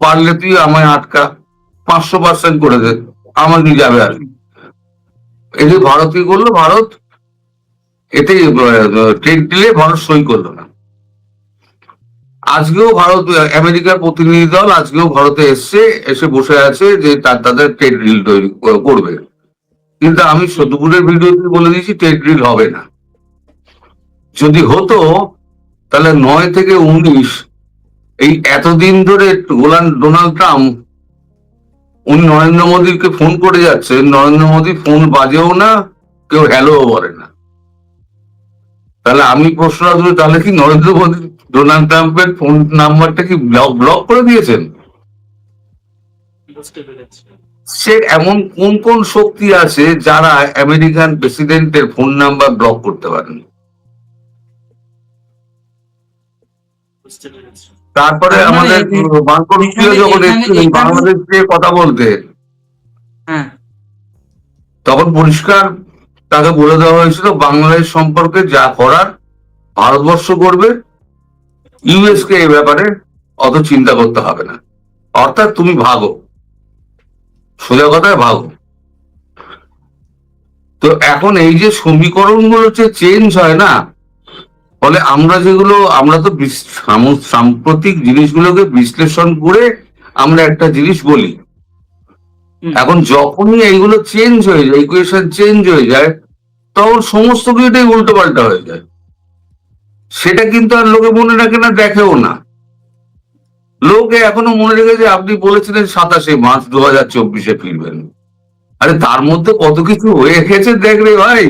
পারলে তুই আমায় আটকা, 500% করে দে, আমার কি যাবে আর কি। এই যে ভারত কি করলো, ভারত এতে ট্রেড ডিলে ভারত সই করলো না। আজকেও ভারত, আমেরিকার প্রতিনিধি দল আজকেও ভারতে এসে বসে আছে যে তাদের ট্রেড ডিল তৈরি করবে। কিন্তু আমি দুপুরের ভিডিওতে বলে দিয়েছি ট্রেড ডিল হবে না। যদি হতো তাহলে 9 থেকে 19, এই এতদিন ধরে ডোনাল্ড ট্রাম্প উনি নরেন্দ্র মোদীকে ফোন করে যাচ্ছে, নরেন্দ্র মোদী ফোন বাজেও না, কেউ হ্যালো বলে না। তাহলে আমি প্রশ্ন রাখবো, তাহলে কি নরেন্দ্র মোদী ডোনাল্ড ট্রাম্পের ফোন নাম্বারটা কি ব্লক করে দিয়েছেন? বুঝতে পেরেছি। সে এমন কোন কোন শক্তি আছে যারা আমেরিকান প্রেসিডেন্টের ফোন নাম্বার ব্লক করতে পারেন? বুঝতে পেরেছি। তারপরে তার মানে আমাদের বাংলাদেশীয় যখন এসেছিলেন বাংলাদেশকে কথা বলতে, হ্যাঁ, তখন পরিষ্কার তাকে বলে দেওয়া হয়েছিল বাংলাদেশ সম্পর্কে যা করার ভারতবর্ষ করবে, ইউএস কে এই ব্যাপারে অত চিন্তা করতে হবে না। অর্থাৎ তুমি ভাগো, সোজা কথায় ভাগো। তো এখন এই যে সমীকরণ গুলো যে চেঞ্জ হয় না, ফলে আমরা তো সাম্প্রতিক জিনিসগুলোকে বিশ্লেষণ করে আমরা একটা জিনিস বলি। এখন যখনই এইগুলো চেঞ্জ হয়ে যায়, ইকুয়েশন চেঞ্জ হয়ে যায়, তখন সমস্ত কিছুটাই উল্টো পাল্টা হয়ে যায়। সেটা কিন্তু আর লোকে মনে রাখে না, দেখেও না। লোকে এখনো মনে রেখেছে আপনি বলেছিলেন 27 মার্চ 2024 ফিরবেন। আরে তার মধ্যে কত কিছু হয়ে গেছে দেখ রে ভাই।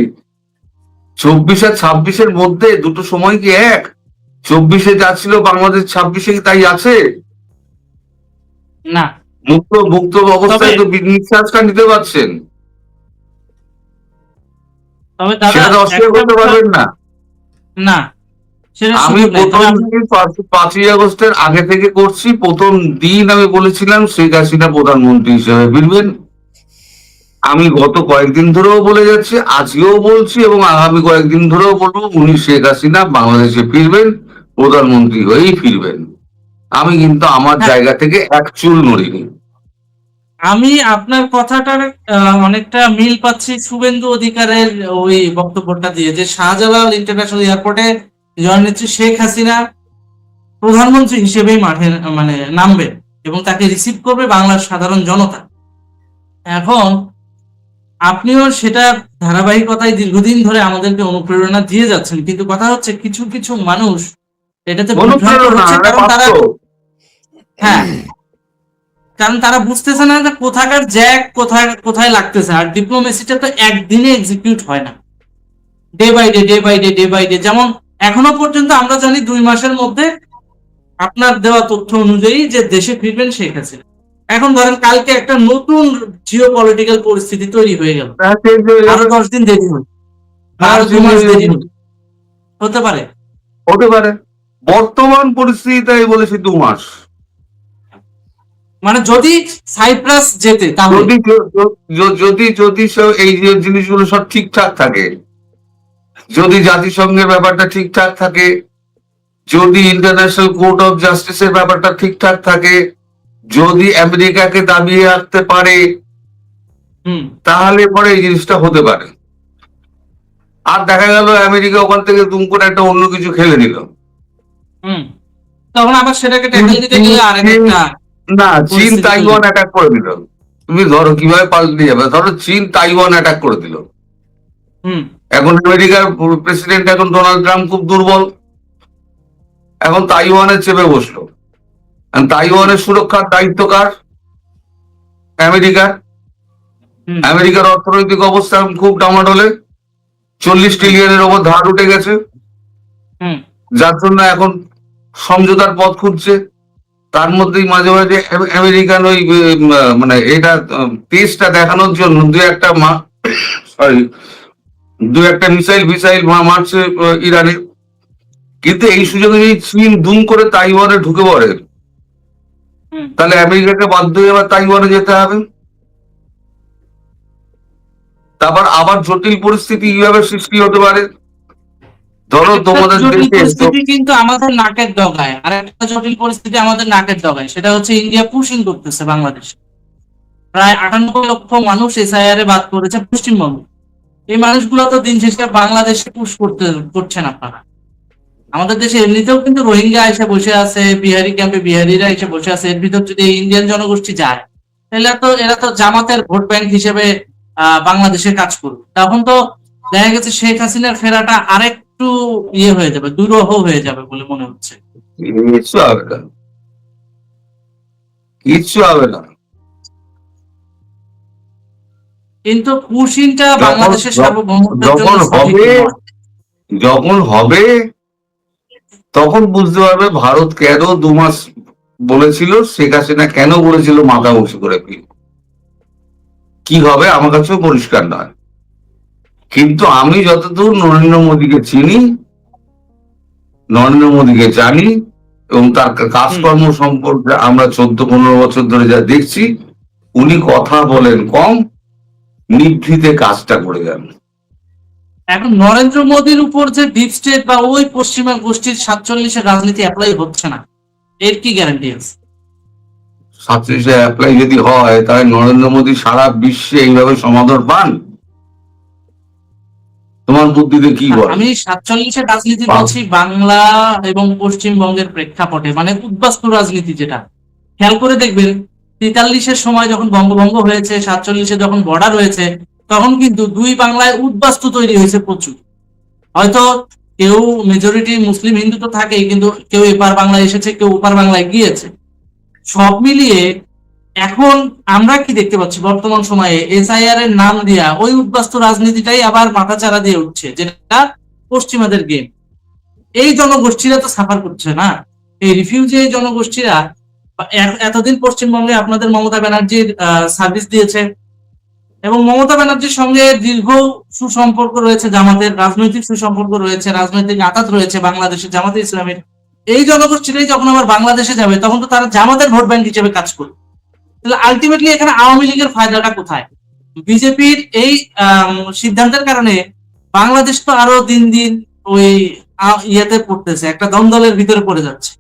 24 আর 26-এর মধ্যে দুটো সময় কি এক? 24-এ যা ছিল বাংলাদেশ, 26-এ কি তাই আছে? না, মুক্ত অবস্থায় তো নিঃশ্বাসটা নিতে পারছেন, তবে দাদা সেটা তো অস্বীকার করতে পারবেন না। না, সেটা আমি সুযোগ নেই। প্রথম দিন 5ই আগস্টের আগে থেকে করছি, প্রথম দিন আমি বলেছিলাম শেখ হাসিনা প্রধানমন্ত্রী হিসেবে ফিরবেন। আমি গত কয়েকদিন ধরেও বলে যাচ্ছি, আজকেও বলছি এবং আগামী কয়েকদিন ধরেও বলবো, উনি শেখ হাসিনা বাংলাদেশে ফিরবেন, প্রধানমন্ত্রী হয়েই ফিরবেন। আমি কিন্তু আমার জায়গা থেকে এক চুল নড়িনি। আমি আপনার কথাটার অনেকটা মিল পাচ্ছি শুভেন্দু অধিকারের ওই বক্তব্যটা দিয়ে, যে শাহজালাল ইন্টারন্যাশনাল এয়ারপোর্টে জননেত্রী শেখ হাসিনা প্রধানমন্ত্রী হিসেবেই মাঠে মানে নামবে এবং তাকে রিসিভ করবে বাংলার সাধারণ জনতা। এখন আপনিও সেটা ধারাবাহিকতায় দীর্ঘদিন ধরে আমাদেরকে অনুপ্রেরণা দিয়ে যাচ্ছেন, কিন্তু কথা হচ্ছে কিছু কিছু মানুষ এটাতে বিভ্রান্ত হচ্ছে, কারণ তারা হ্যাঁ কারণ তারা বুঝতেছে না যে কোথাকার জ্যাক কোথায় কোথায় লাগতেছে। আর ডিপ্লোমেসিটা তো একদিনে এক্সিকিউট হয় না, day by day day by day day by day. যেমন এখনো পর্যন্ত আমরা জানি 2 মাসের মধ্যে আপনার দেওয়া তথ্য অনুযায়ী যে দেশে ফিরবেন শেখ হাসিনা। এখন ধরেন কালকে একটা নতুন জিও পলিটিক্যাল পরিস্থিতি তৈরি হয়ে গেল, আরো 10 দিন দেরি হল, আরো 2 মাস দেরি হল, হতে পারে। হতে পারে। বর্তমান পরিস্থিতিতে আমি বলেছি 2 মাস। মানে যদি সাইপ্রাস যেতে তাহলে যদি এই যে জিনিসগুলো সব ঠিকঠাক থাকে, যদি জাতিসংঘের ব্যাপারটা ঠিকঠাক থাকে, যদি ইন্টারন্যাশনাল কোর্ট অফ জাস্টিসের ব্যাপারটা ঠিকঠাক থাকে, যদি আমেরিকাকে দাবিয়ে রাখতে পারে, তাহলে পরে এই জিনিসটা হতে পারে। আর দেখা গেল আমেরিকা ওখান থেকে দুম করে একটা অন্য কিছু খেলে নিল, তখন আবার সেটাকে ট্যাকল দিতে গেলে আরেকটা না, চীন তাইওয়ান অ্যাটাক করে দিল। তুমি ধরো কিভাবে পাল্টে যাবে, ধরো চীন তাইওয়ান অ্যাটাক করে দিল। এখন আমেরিকার প্রেসিডেন্ট, এখন ডোনাল্ড ট্রাম্প খুব দুর্বল, এখন তাইওয়ানে চেপে বসলো। তাইওয়ানের সুরক্ষার দায়িত্ব কার? আমেরিকার। আমেরিকার অর্থনৈতিক অবস্থা খুব ডামাডোলে, 40 ট্রিলিয়নের ওপর ধার উঠে গেছে, যার জন্য এখন সমঝোতার পথ খুঁজছে। তার মধ্যেই মাঝে মাঝে আমেরিকান ওই মানে এটা টেস্টটা দেখানোর জন্য সরি দু একটা মিসাইল ফিসাইল মারছে ইরানে। কিন্তু এই সুযোগে যদি চীন দুম করে তাইওয়ানে ঢুকে পড়ে, হুম। তাহলে আমেরিকাকে বাধ্য হয়ে আবার তাইওয়ানে যেতে হবে। তারপর আবার জটিল পরিস্থিতি কিভাবে সৃষ্টি হতে পারে? ধরো একটা তোমাদের জটিল দেশে পরিস্থিতি কিন্তু আমাদের নাকের ডগায়, আর একটা জটিল পরিস্থিতি আমাদের নাকের ডগায়, সেটা হচ্ছে ইন্ডিয়া পুশিং করতেছে বাংলাদেশে। প্রায় 98 লক্ষ মানুষ এসআইআর এ বাদ করেছে পশ্চিমবঙ্গে। এই মানুষগুলো তো দিন শেষে বাংলাদেশে পুশ করছেন আপনারা। আমাদের দেশে এমনিতেও কিন্তু রোহিঙ্গা এসে বসে আছে, বিহারি ক্যাম্পে বিহারিরা এসে বসে আছে। এর ভিতর যদি ইন্ডিয়ান জনগোষ্ঠী যায়, তাহলে তো এরা তো জামাতের ভোট ব্যাংক হিসেবে বাংলাদেশে কাজ করবে। তখন তো দেখা গেছে শেখ হাসিনার ফেরাটা আরেকটু ইয়ে হয়ে যাবে, দুরূহ হয়ে যাবে বলে মনে হচ্ছে। কিচ্ছু হবে না, কিচ্ছু হবে না। কিন্তু পুশিংটা যখন বাংলাদেশের সার্বভৌমত্বের জন্য যখন সঠিক হবে নয়। যখন হবে তখন বুঝতে পারবে ভারত কেন 2 মাস বলেছিল, শেখ হাসিনা কেন বলেছিল মাথা উঁচু করে কি হবে আমার কাছেও পরিষ্কার নয়। কিন্তু আমি যতদূর নরেন্দ্র মোদীকে চিনি, নরেন্দ্র মোদীকে জানি, এবং তার কাজকর্ম সম্পর্কে আমরা 14-15 বছর ধরে যা দেখছি, উনি কথা বলেন কম, নিভৃতে কাজটা করে যান। এখন নরেন্দ্র মোদীর উপর যে ডিপ স্টেট বা ওই পশ্চিমা গোষ্ঠীর 47-এর রাজনীতি অ্যাপ্লাই হচ্ছে না, এর কি গ্যারান্টি আছে? 37 অ্যাপ্লাই যদি হয়, তাহলে নরেন্দ্র মোদী সারা বিশ্বে এইভাবে সমাদর পান? তোমার বুদ্ধিতে কি বলে? আমি 47-এর রাজনীতি বলছি বাংলা এবং পশ্চিমবঙ্গের প্রেক্ষাপটে, মানে উদ্বাস্তু রাজনীতি যেটা। খেয়াল করে দেখবেন 43-এর সময় যখন বঙ্গভঙ্গ হয়েছে, 47-এ যখন বর্ডার হয়েছে, তখন কিন্তু দুই বাংলায় উদ্বাস্তু তৈরি হয়েছে প্রচুর। হয়তো কেউ মেজরিটি মুসলিম হিন্দু তো থাকেই, কিন্তু কেউ এপার বাংলায় এসেছে, কেউ ওপার বাংলায় গিয়েছে। সব মিলিয়ে এখন আমরা কি দেখতে পাচ্ছি, বর্তমান সময়ে এসআইআর এর নাম দিয়া ওই উদ্বাস্তু রাজনীতিটাই আবার মাথাচাড়া দিয়ে উঠছে, যেটা পশ্চিমাদের গেম। এই জনগোষ্ঠীরা তো সাফার করছে না, এই রিফিউজি জনগোষ্ঠীরা। এতদিন পশ্চিমবঙ্গে আপনাদের মমতা ব্যানার্জির সার্ভিস দিয়েছে, এবং মমতা ব্যানার্জির সঙ্গে দীর্ঘ সুসম্পর্ক রয়েছে, জামাতের রাজনৈতিক সুসম্পর্ক রয়েছে, রাজনৈতিক আঁতাত রয়েছে বাংলাদেশের জামাতে ইসলামের। এই জনগোষ্ঠীরাই যখন আবার বাংলাদেশে যাবে, তখন তো তারা জামাতের ভোট ব্যাংক হিসেবে কাজ করবে। তাহলে আলটিমেটলি এখানে আওয়ামী লীগের ফায়দাটা কোথায়? বিজেপির এই সিদ্ধান্তের কারণে বাংলাদেশ তো আরো দিন দিন ওই ইয়েতে পড়তেছে, একটা দ্বন্দ্বের ভিতরে পড়ে যাচ্ছে।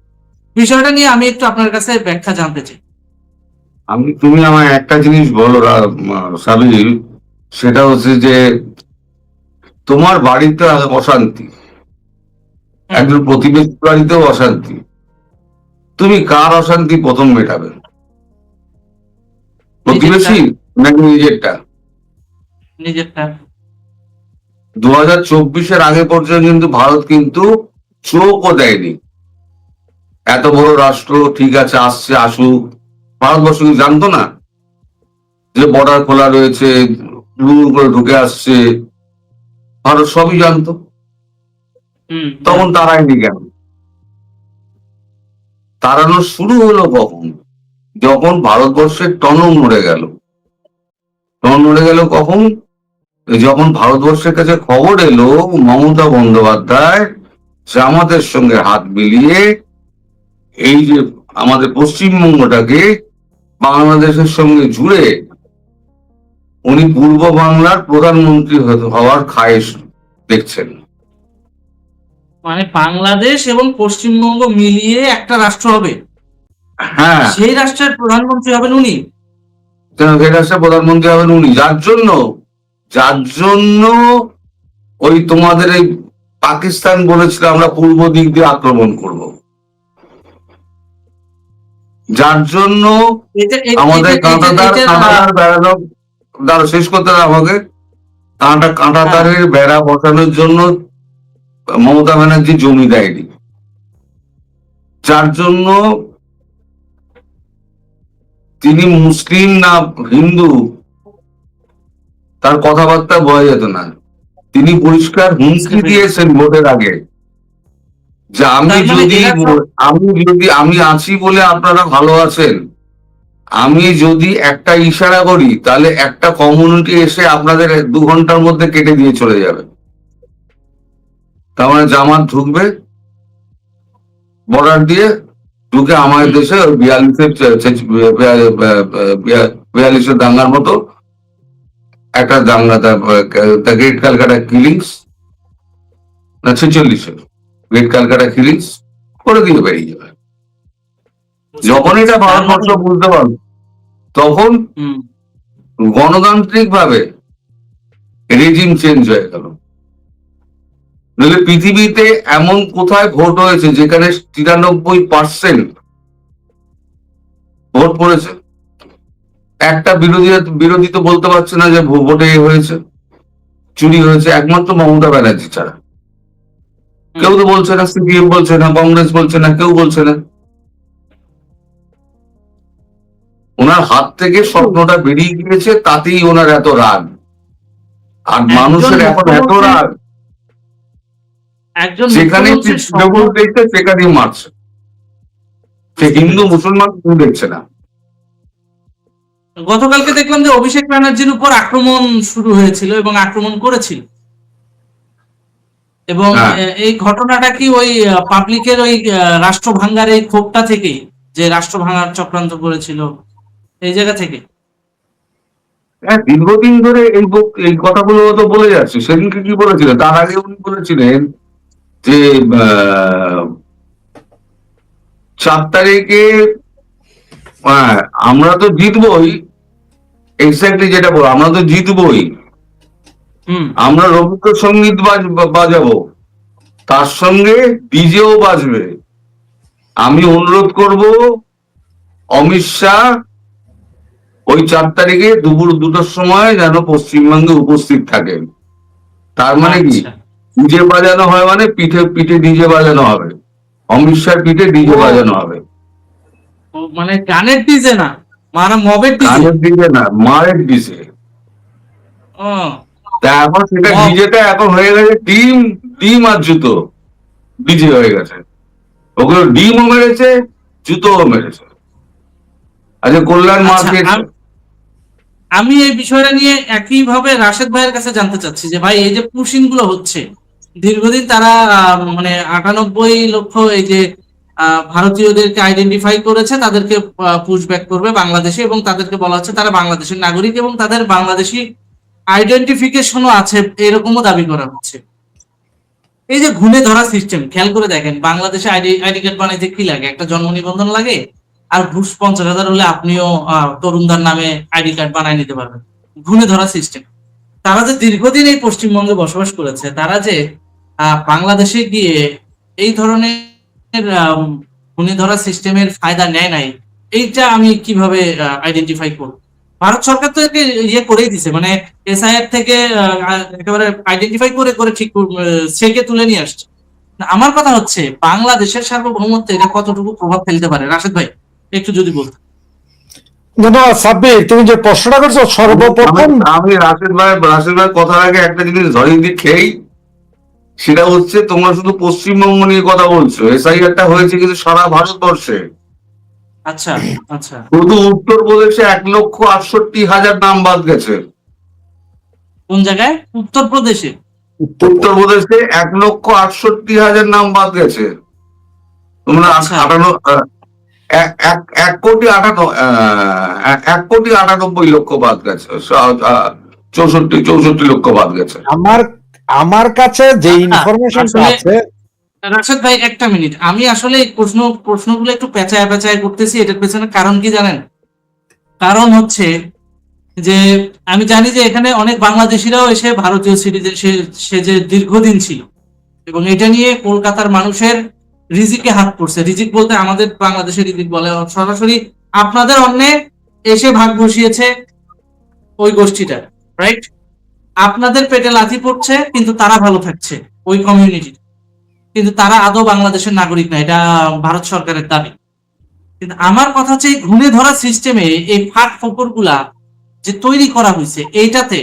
বিষয়টা নিয়ে আমি একটু আপনার কাছে ব্যাখ্যা জানতে চাই। তুমি আমায় একটা জিনিস বলো সাবির, সেটা হচ্ছে যে তোমার বাড়িতে অশান্তি, একজন প্রতিবেশী বাড়িতেও অশান্তি, তুমি কার অশান্তি প্রথম মেটাবে? প্রতিবেশী নাকি নিজেরটা? নিজেরটা। 2024-এর আগে পর্যন্ত কিন্তু ভারত কিন্তু চোখও দেয়নি। এত বড় রাষ্ট্র, ঠিক আছে আসছে আসুক, ভারতবর্ষ কি জানতো না যে বর্ডার খোলা রয়েছে, করে ঢুকে আসছে? ভারত সবই জানতো, তখন তারাইনি কেন? তাড়ানো শুরু হলো কখন? যখন ভারতবর্ষের টনক নড়ে গেল। টনক নড়ে গেল কখন? যখন ভারতবর্ষের কাছে খবর এলো মমতা বন্দ্যোপাধ্যায় জামাতের সঙ্গে হাত মিলিয়ে এই যে আমাদের পশ্চিমবঙ্গটাকে বাংলাদেশের সঙ্গে জুড়ে উনি পূর্ব বাংলার প্রধানমন্ত্রী হওয়ার খায়েশ দেখছেন। মানে বাংলাদেশ এবং পশ্চিমবঙ্গ মিলিয়ে একটা রাষ্ট্র হবে, হ্যাঁ, সেই রাষ্ট্রের প্রধানমন্ত্রী হবেন উনি। সেই রাষ্ট্রের প্রধানমন্ত্রী হবেন উনি, যার জন্য ওই তোমাদের এই পাকিস্তান বলেছিল আমরা পূর্ব দিক দিয়ে আক্রমণ করব, যার জন্য আমাদের কাঁটাতার বেড়ানো, দাঁড়া শেষ করতে হবে আমাকে, কাঁটাতারের বেড়া বসানোর জন্য মমতা ব্যানার্জি জমি দেয়নি, যার জন্য তিনি মুসলিম না হিন্দু তার কথাবার্তা বোঝা যেত না। তিনি পরিষ্কার হুমকি দিয়েছেন ভোটের আগে যে আমি তার মানে যদি এরা সব- আমি আছি বলে আপনারা ভালো আছেন, আমি যদি একটা ইশারা করি তাহলে একটা কমিউনিটি এসে আপনাদের 2 ঘন্টার মধ্যে কেটে দিয়ে চলে যাবে। তার মানে জামাত ঢুকবে বর্ডার দিয়ে, ঢুকে আমাদের দেশে 42-এর দাঙ্গার মতো একটা দাঙ্গা, দ্য গ্রেট ক্যালকাটা কিলিংস, না 46-এর গ্রেট ক্যালকাটা কিলিংস করে দিয়ে বেরিয়ে যাবে। যখন এটা ভারতবর্ষ বুঝতে পারবে তখন হুম, গণতান্ত্রিক ভাবে রেজিম চেঞ্জ হয়ে গেল। নইলে পৃথিবীতে এমন কোথায় ভোট হয়েছে যেখানে 93% ভোট পড়েছে? একটা বিরোধী তো বলতে পারছে না যে ভোটে হয়েছে, চুরি হয়েছে, একমাত্র মমতা ব্যানার্জি ছাড়া। কেউ তো বলছে না, সিপিএম বলছে না, কংগ্রেস বলছে না, কেউ বলছে না। ওনার হাত থেকে স্বপ্নটা বেরিয়ে গিয়েছে, তাতেই ওনার এত রাগ। আর মানুষের এখন এত রাগ, একজন যেখানে মুখ্যমন্ত্রীর তৃণমূল দেখছে সেখানেই মারছে। সে হিন্দু মুসলমান কেউ দেখছে না। গতকালকে দেখলাম যে অভিষেক ব্যানার্জির উপর আক্রমণ শুরু হয়েছিল এবং আক্রমণ করেছিল, এবং হ্যাঁ। এই ঘটনাটা কি ওই পাবলিকের ওই রাষ্ট্র ভাঙ্গার এই ক্ষোভটা থেকে, যে রাষ্ট্র ভাঙার চক্রান্ত করেছিল এই জায়গা থেকে? হ্যাঁ, দীর্ঘদিন ধরে এই কথাগুলো তো বলে যাচ্ছে। সেদিনকে কি বলেছিলেন? তার আগে উনি বলেছিলেন যে 4 তারিখে আমরা তো জিতবই, এক্স্যাক্টলি যেটা বলো, আমরা তো জিতবই, হুম, আমরা রবীন্দ্রসঙ্গীত বাজাবো, তার সঙ্গে ডিজেও বাজবে। আমি অনুরোধ করব অমিত শাহ ওই 4 তারিখে দুপুর 2টার সময় যেন পশ্চিমবঙ্গে উপস্থিত থাকেন। তার মানে কি, আচ্ছা। ডিজে বাজানো হয় মানে পিঠে পিঠে ডিজে বাজানো হবে, অমিত শাহ পিঠে ডিজে ও, বাজানো হবে। ও, মানে গানের ডিজে না, মানে মবের ডিজে। গানের ডিজে না, মারের ডিজে। ও, তা এখন সেটা মব। ডিজেটা এখন হয়ে গেছে ডিম, ডিম আর জুতো ডিজে হয়ে গেছে। ওগুলো ডিমও মেরেছে, জুতোও মেরেছে। আচ্ছা, কল্যাণ মার আচ্ছা, খেয়েছে। আমি এই বিষয়টা নিয়ে একইভাবে রাশেদ ভাইয়ের কাছে জানতে চাচ্ছি যে ভাই, এই যে পুশিং গুলো হচ্ছে দীর্ঘদিন, তারা মানে 98 লক্ষ এই যে ভারতীয়দেরকে আইডেন্টিফাই করেছে, তাদেরকে পুশ ব্যাক করবে বাংলাদেশে, এবং তাদেরকে বলা হচ্ছে তারা বাংলাদেশের নাগরিক এবং তাদের বাংলাদেশি আইডেন্টিফিকেশনও আছে, এরকমও দাবি করা হচ্ছে। এই যে ঘুণে ধরা সিস্টেম, খেয়াল করে দেখেন, বাংলাদেশে আইডি কার্ড বানাইতে কি লাগে? একটা জন্ম নিবন্ধন লাগে, আর ঘুষ 50,000 হলে আপনিও তরুণদার নামে আইডি কার্ড বানায় নিতে পারবেন। ঘুণে ধরা সিস্টেম। তারা যে দীর্ঘদিন এই পশ্চিমবঙ্গে বসবাস করেছে, তারা যে বাংলাদেশে গিয়ে এই ধরনের ঘুণে ধরা সিস্টেমের ফায়দা নেয় নাই, এইটা আমি কিভাবে আইডেন্টিফাই করব? ভারত সরকার তো একে ইয়ে করেই দিছে, মানে এসআইআর থেকে একেবারে আইডেন্টিফাই করে করে ঠিক সেকে তুলে নিয়ে আসছে। না, আমার কথা হচ্ছে বাংলাদেশের সার্বভৌমত্বে এটা কতটুকু প্রভাব ফেলতে পারে? রাশেদ ভাই একটু যদি বলতেন। ধন্যবাদ সাব্বির, তুমি যে প্রশ্নটা করছো, সর্বপ্রথম আমি রাশেদ ভাই কথার আগে একটা জিনিস ধরিয়ে দিই খেই, সেটা হচ্ছে তোমরা শুধু পশ্চিমবঙ্গ নিয়ে কথা বলছো। এসআইআরটা হয়েছে কিন্তু সারা ভারতবর্ষে। আচ্ছা, আচ্ছা। শুধু উত্তরপ্রদেশে 1,68,000 নাম বাদ গেছে। কোন জায়গায়? উত্তরপ্রদেশে? উত্তরপ্রদেশে 1,68,000 নাম বাদ গেছে। তোমরা আচ্ছা। 1,98,00,000 বাদ গেছে, 64 লক্ষ বাদ গেছে। আমার কাছে যে আচ্ছা, ইনফরমেশনটা আসলে আছে, রাশেদ ভাই একটা মিনিট, আমি আসলে এই প্রশ্নগুলো একটু পেঁচায় পেঁচায় করতেছি। এটার পেছনে কারণ কি জানেন? কারণ হচ্ছে যে আমি জানি যে এখানে অনেক বাংলাদেশিরাও এসে ভারতীয় সিটিজেন সে যে দীর্ঘদিন ছিল, এবং এটা নিয়ে কলকাতার মানুষের রিজিকে হাত পড়ছে। রিজিক বলতে আমাদের বাংলাদেশের রিজিক বলে, সরাসরি আপনাদের অন্যে এসে ভাগ বসিয়েছে ওই গোষ্ঠীটা, রাইট? আপনাদের পেটে লাথি পড়ছে, কিন্তু তারা ভালো থাকছে, ওই কমিউনিটি, কিন্তু তারা আদৌ বাংলাদেশের নাগরিক না, এটা ভারত সরকারের দাবি। কিন্তু আমার কথা হচ্ছে এই ঘুণে ধরা সিস্টেমে এই ফাঁক ফোকর গুলা যে তৈরি করা হয়েছে, এইটাতে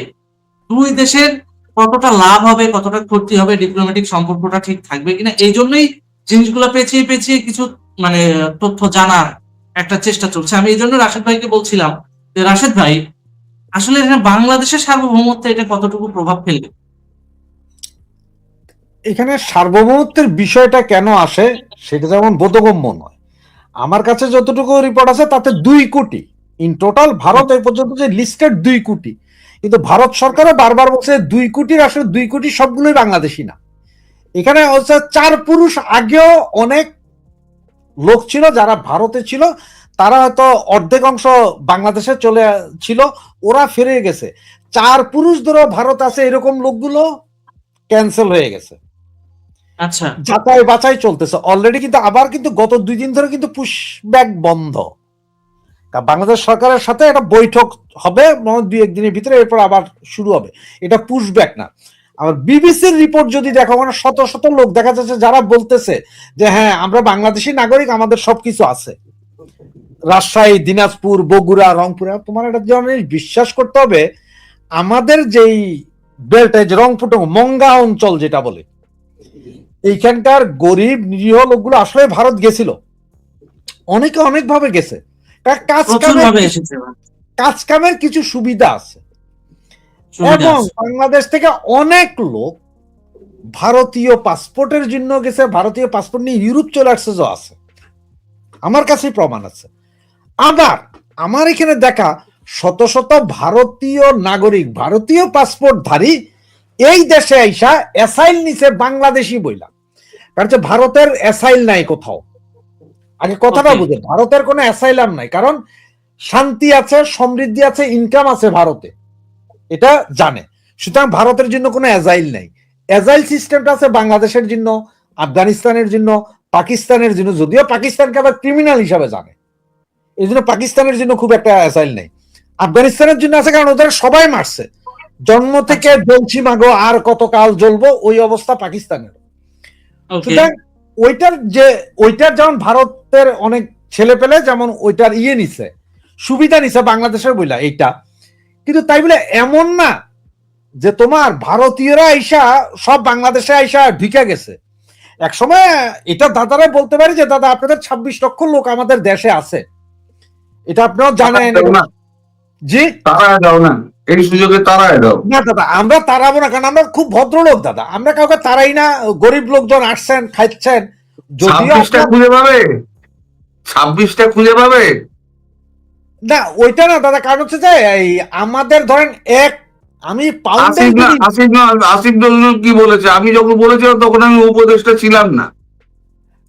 দুই দেশের কতটা লাভ হবে, কতটা ক্ষতি হবে, ডিপ্লোম্যাটিক সম্পর্কটা ঠিক থাকবে কিনা, এই জন্যই জিনিসগুলো পেঁচিয়ে পেঁচিয়ে কিছু মানে তথ্য জানার একটা চেষ্টা চলছে। আমি এই জন্য রাশেদ ভাইকে বলছিলাম যে রাশেদ ভাই আসলে এখানে বাংলাদেশের সার্বভৌমত্ব এটা কতটুকু প্রভাব ফেলবে? এখানে সার্বভৌমত্বের বিষয়টা কেন আসে সেটা যেমন বোধগম্য নয়। আমার কাছে যতটুকু রিপোর্ট আছে তাতে 2 কোটি ইন টোটাল ভারত এই পর্যন্ত যে লিস্টেড 2 কোটি, কিন্তু ভারত সরকারও বারবার বলছে 2 কোটির আসলে 2 কোটি সবগুলোই বাংলাদেশি না। এখানে হচ্ছে 4 পুরুষ আগেও অনেক লোক ছিল যারা ভারতে ছিল, তারা হয়তো অর্ধেক অংশ বাংলাদেশে চলে ছিল, ওরা ফিরে গেছে। 4 পুরুষ ধরো ভারত আছে এরকম লোকগুলো ক্যান্সেল হয়ে গেছে, আচ্ছা, যাচাই বাছাই চলতেছে অলরেডি। কিন্তু আবার কিন্তু গত 2 দিন ধরে কিন্তু পুশব্যাক বন্ধ। বাংলাদেশ সরকারের সাথে একটা বৈঠক হবে 2-1 দিনের ভিতরে, এরপর আবার শুরু হবে। এটা পুশব্যাক না। আবার বিবিসির রিপোর্ট যদি দেখো, মানে শত শত লোক দেখা যাচ্ছে যারা বলতেছে যে হ্যাঁ আমরা বাংলাদেশি নাগরিক, আমাদের সবকিছু আছে। রাজশাহী, দিনাজপুর, বগুড়া, রংপুরে তোমার একটা জিনিস বিশ্বাস করতে হবে, আমাদের যেই বেল্ট, রংপুর মঙ্গা অঞ্চল যেটা বলে, এইখানকার গরিব নিরীহ লোকগুলো আসলে ভারত গেছিল, অনেকে অনেক ভাবে গেছে। কাজ কামের কিছু সুবিধা আছে, এবং বাংলাদেশ থেকে অনেক লোক ভারতীয় পাসপোর্টের জন্য গেছে, ভারতীয় পাসপোর্ট নিয়ে ইউরোপ চলে আসছে আছে, আমার কাছে প্রমাণ আছে। আবার আমার এখানে দেখা শত শত ভারতীয় নাগরিক, ভারতীয় পাসপোর্টধারী এই দেশে আইসা অ্যাসাইল নিছে বাংলাদেশি বইলা, কারণ ভারতের অ্যাসাইল নাই কোথাও। আগে কথাটা বুঝে, ভারতের কোনো অ্যাসাইলাম নাই, কারণ শান্তি আছে, সমৃদ্ধি আছে, ইনকাম আছে ভারতে, এটা জানে। সুতরাং ভারতের জন্য কোনো অ্যাজাইল নাই। অ্যাজাইল সিস্টেমটা আছে বাংলাদেশের জন্য, আফগানিস্তানের জন্য, পাকিস্তানের জন্য, যদিও পাকিস্তানকে আবার ক্রিমিনাল হিসাবে জানে, এই জন্য পাকিস্তানের জন্য খুব একটা অ্যাসাইল নেই। আফগানিস্তানের জন্য আছে, কারণ ওদের সবাই মারছে, জন্ম থেকে জ্বলছি মাগো আর কতকাল জ্বলবো, ওই অবস্থা পাকিস্তানের। সুতরাং ওইটার যেমন ভারতের অনেক ছেলে পেলে যেমন ওইটার নিছে, সুবিধা নিছে বাংলাদেশের বইলা এইটা, কিন্তু তাই বলে এমন না যে তোমার ভারতীয়রা আইসা সব বাংলাদেশে আইসা ঢুকে গেছে। এক সময় এটা দাদারা বলতে পারি যে দাদা আপনাদের 26 লক্ষ লোক আমাদের দেশে আছে, এটা আপনারা জানেন। জি, তারা দাও না, এই সুযোগে তারাই দাও না দাদা, আমরা তাড়াবো না, কারণ আমরা খুব ভদ্রলোক দাদা, আমরা কাউকে তারাই না। গরিব লোকজন আসছেন, খাচ্ছেন, যদিও 26টা খুঁজে পাবে, 26টা খুঁজে পাবে না, ওইটা না দাদা, কারণ হচ্ছে যে আমাদের ধরেন আমি আসিফ নজরুল কি বলেছে, আমি যখন বলেছিলাম তখন আমি উপদেষ্টা ছিলাম না।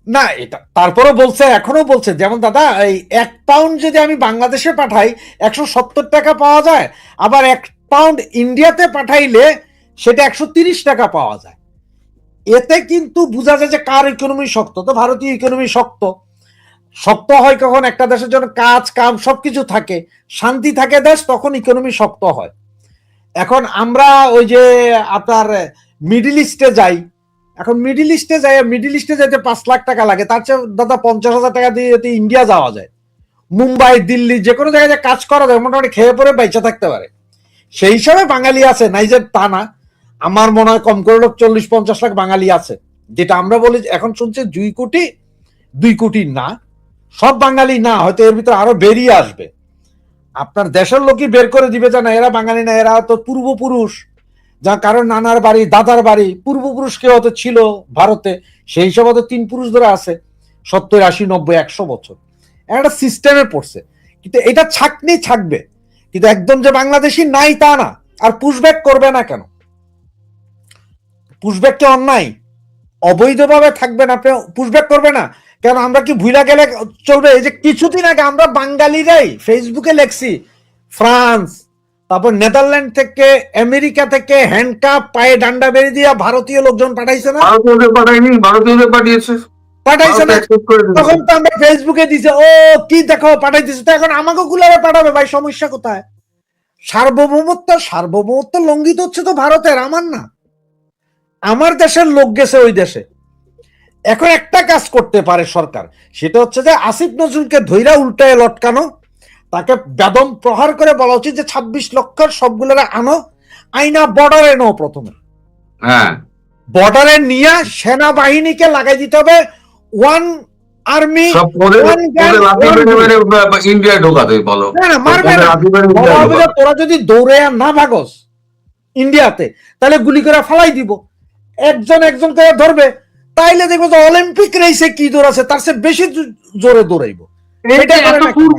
না, এটা তারপরও বলছে, এখনো বলছে, যেমন দাদা এই 1 পাউন্ড যদি আমি বাংলাদেশে পাঠাই 170 টাকা পাওয়া যায়, আবার 1 পাউন্ড ইন্ডিয়াতে পাঠাইলে সেটা 130 টাকা পাওয়া যায়। এতে কিন্তু বোঝা যায় যে কার ইকোনমি শক্ত। তো ভারতীয় ইকোনমি শক্ত হয় কখন, একটা দেশের জন্য কাজ কাম সবকিছু থাকে, শান্তি থাকে দেশ, তখন ইকোনমি শক্ত হয়। এখন আমরা ওই যে আপনার মিডিল ইস্টে যাই, এখন মিডিল ইস্টে যেতে 5 লাখ টাকা লাগে, তার চেয়ে দাদা 50,000 টাকা দিয়ে ইন্ডিয়া যাওয়া যায়, মুম্বাই, দিল্লি, যে কোনো জায়গায় কাজ করা যায়, মোটামুটি খেয়ে পরে বেঁচে থাকতে পারে। সেই হিসাবে বাঙালি আছে, নাই যে তা না। আমার মনে হয় কম করে 40-50 লাখ বাঙালি আছে, যেটা আমরা বলি এখন শুনছে 2 কোটি না, সব বাঙালি না, হয়তো এর ভিতরে আরো বেরিয়ে আসবে। আপনার দেশের লোকই বের করে দিবে যে না এরা বাঙালি না, এরা তো পূর্বপুরুষ, যা কারণ নানার বাড়ি, দাদার বাড়ি, পূর্বপুরুষ কেউ হয়তো ছিল ভারতে, সেই হিসাবে হয়তো 3 পুরুষ ধরে আছে 70, 80, 90, 100 বছর, একটা সিস্টেমে পড়ছে। কিন্তু এটা থাকবে, কিন্তু একদম যে বাংলাদেশি নাই তা না। আর পুশব্যাক করবে না কেন? পুশব্যাক কি অন্যায়? অবৈধভাবে থাকবেন আপনি, পুশব্যাক করবে না কেন? আমরা কি ভুলা গেলে চলবে? এই যে কিছুদিন আগে আমরা বাঙালিরাই ফেসবুকে লেখছি, ফ্রান্স, তারপর নেদারল্যান্ড থেকে, আমেরিকা থেকে হ্যান্ডকাপ পায়ে ডান্ডা বেড়ে দিয়া ভারতীয় লোকজন পাঠাইছে না? ভারতীয়দের পাঠিয়েছে না? তখন তো আমরা ফেসবুকে দিছে, ও কি দেখো পাঠাইতেছে, তো এখন আমাকে গুলারে পাঠাবে ভাই, সমস্যা কোথায়? সার্বভৌমত্ব লঙ্ঘিত হচ্ছে তো ভারতের, আমার না। আমার দেশের লোক গেছে ওই দেশে। এখন একটা কাজ করতে পারে সরকার, সেটা হচ্ছে যে আসিফ নজরুলকে ধৈরা উল্টায় লটকানো, তাকে বেদম প্রহার করে বলা উচিত যে 26 লক্ষের সবগুলোরা আনো, আইনা বর্ডারে নাও, প্রথমে বর্ডারে নিয়ে সেনাবাহিনীকে লাগাই দিতে হবে, ওয়ান আর্মি, সব ইন্ডিয়ায় ঢোকাতে বলো, মারবে না। বলা হবে যে তোরা যদি দৌড়ে আর না ভাগস ইন্ডিয়াতে তাহলে গুলি করে ফালাই দিব, একজন একজনকে ধরবে, তাইলে দেখবো যে অলিম্পিক রেসে কি দৌড়াচ্ছে তার চেয়ে বেশি জোরে দৌড়াইবো। এটা করে না কেন?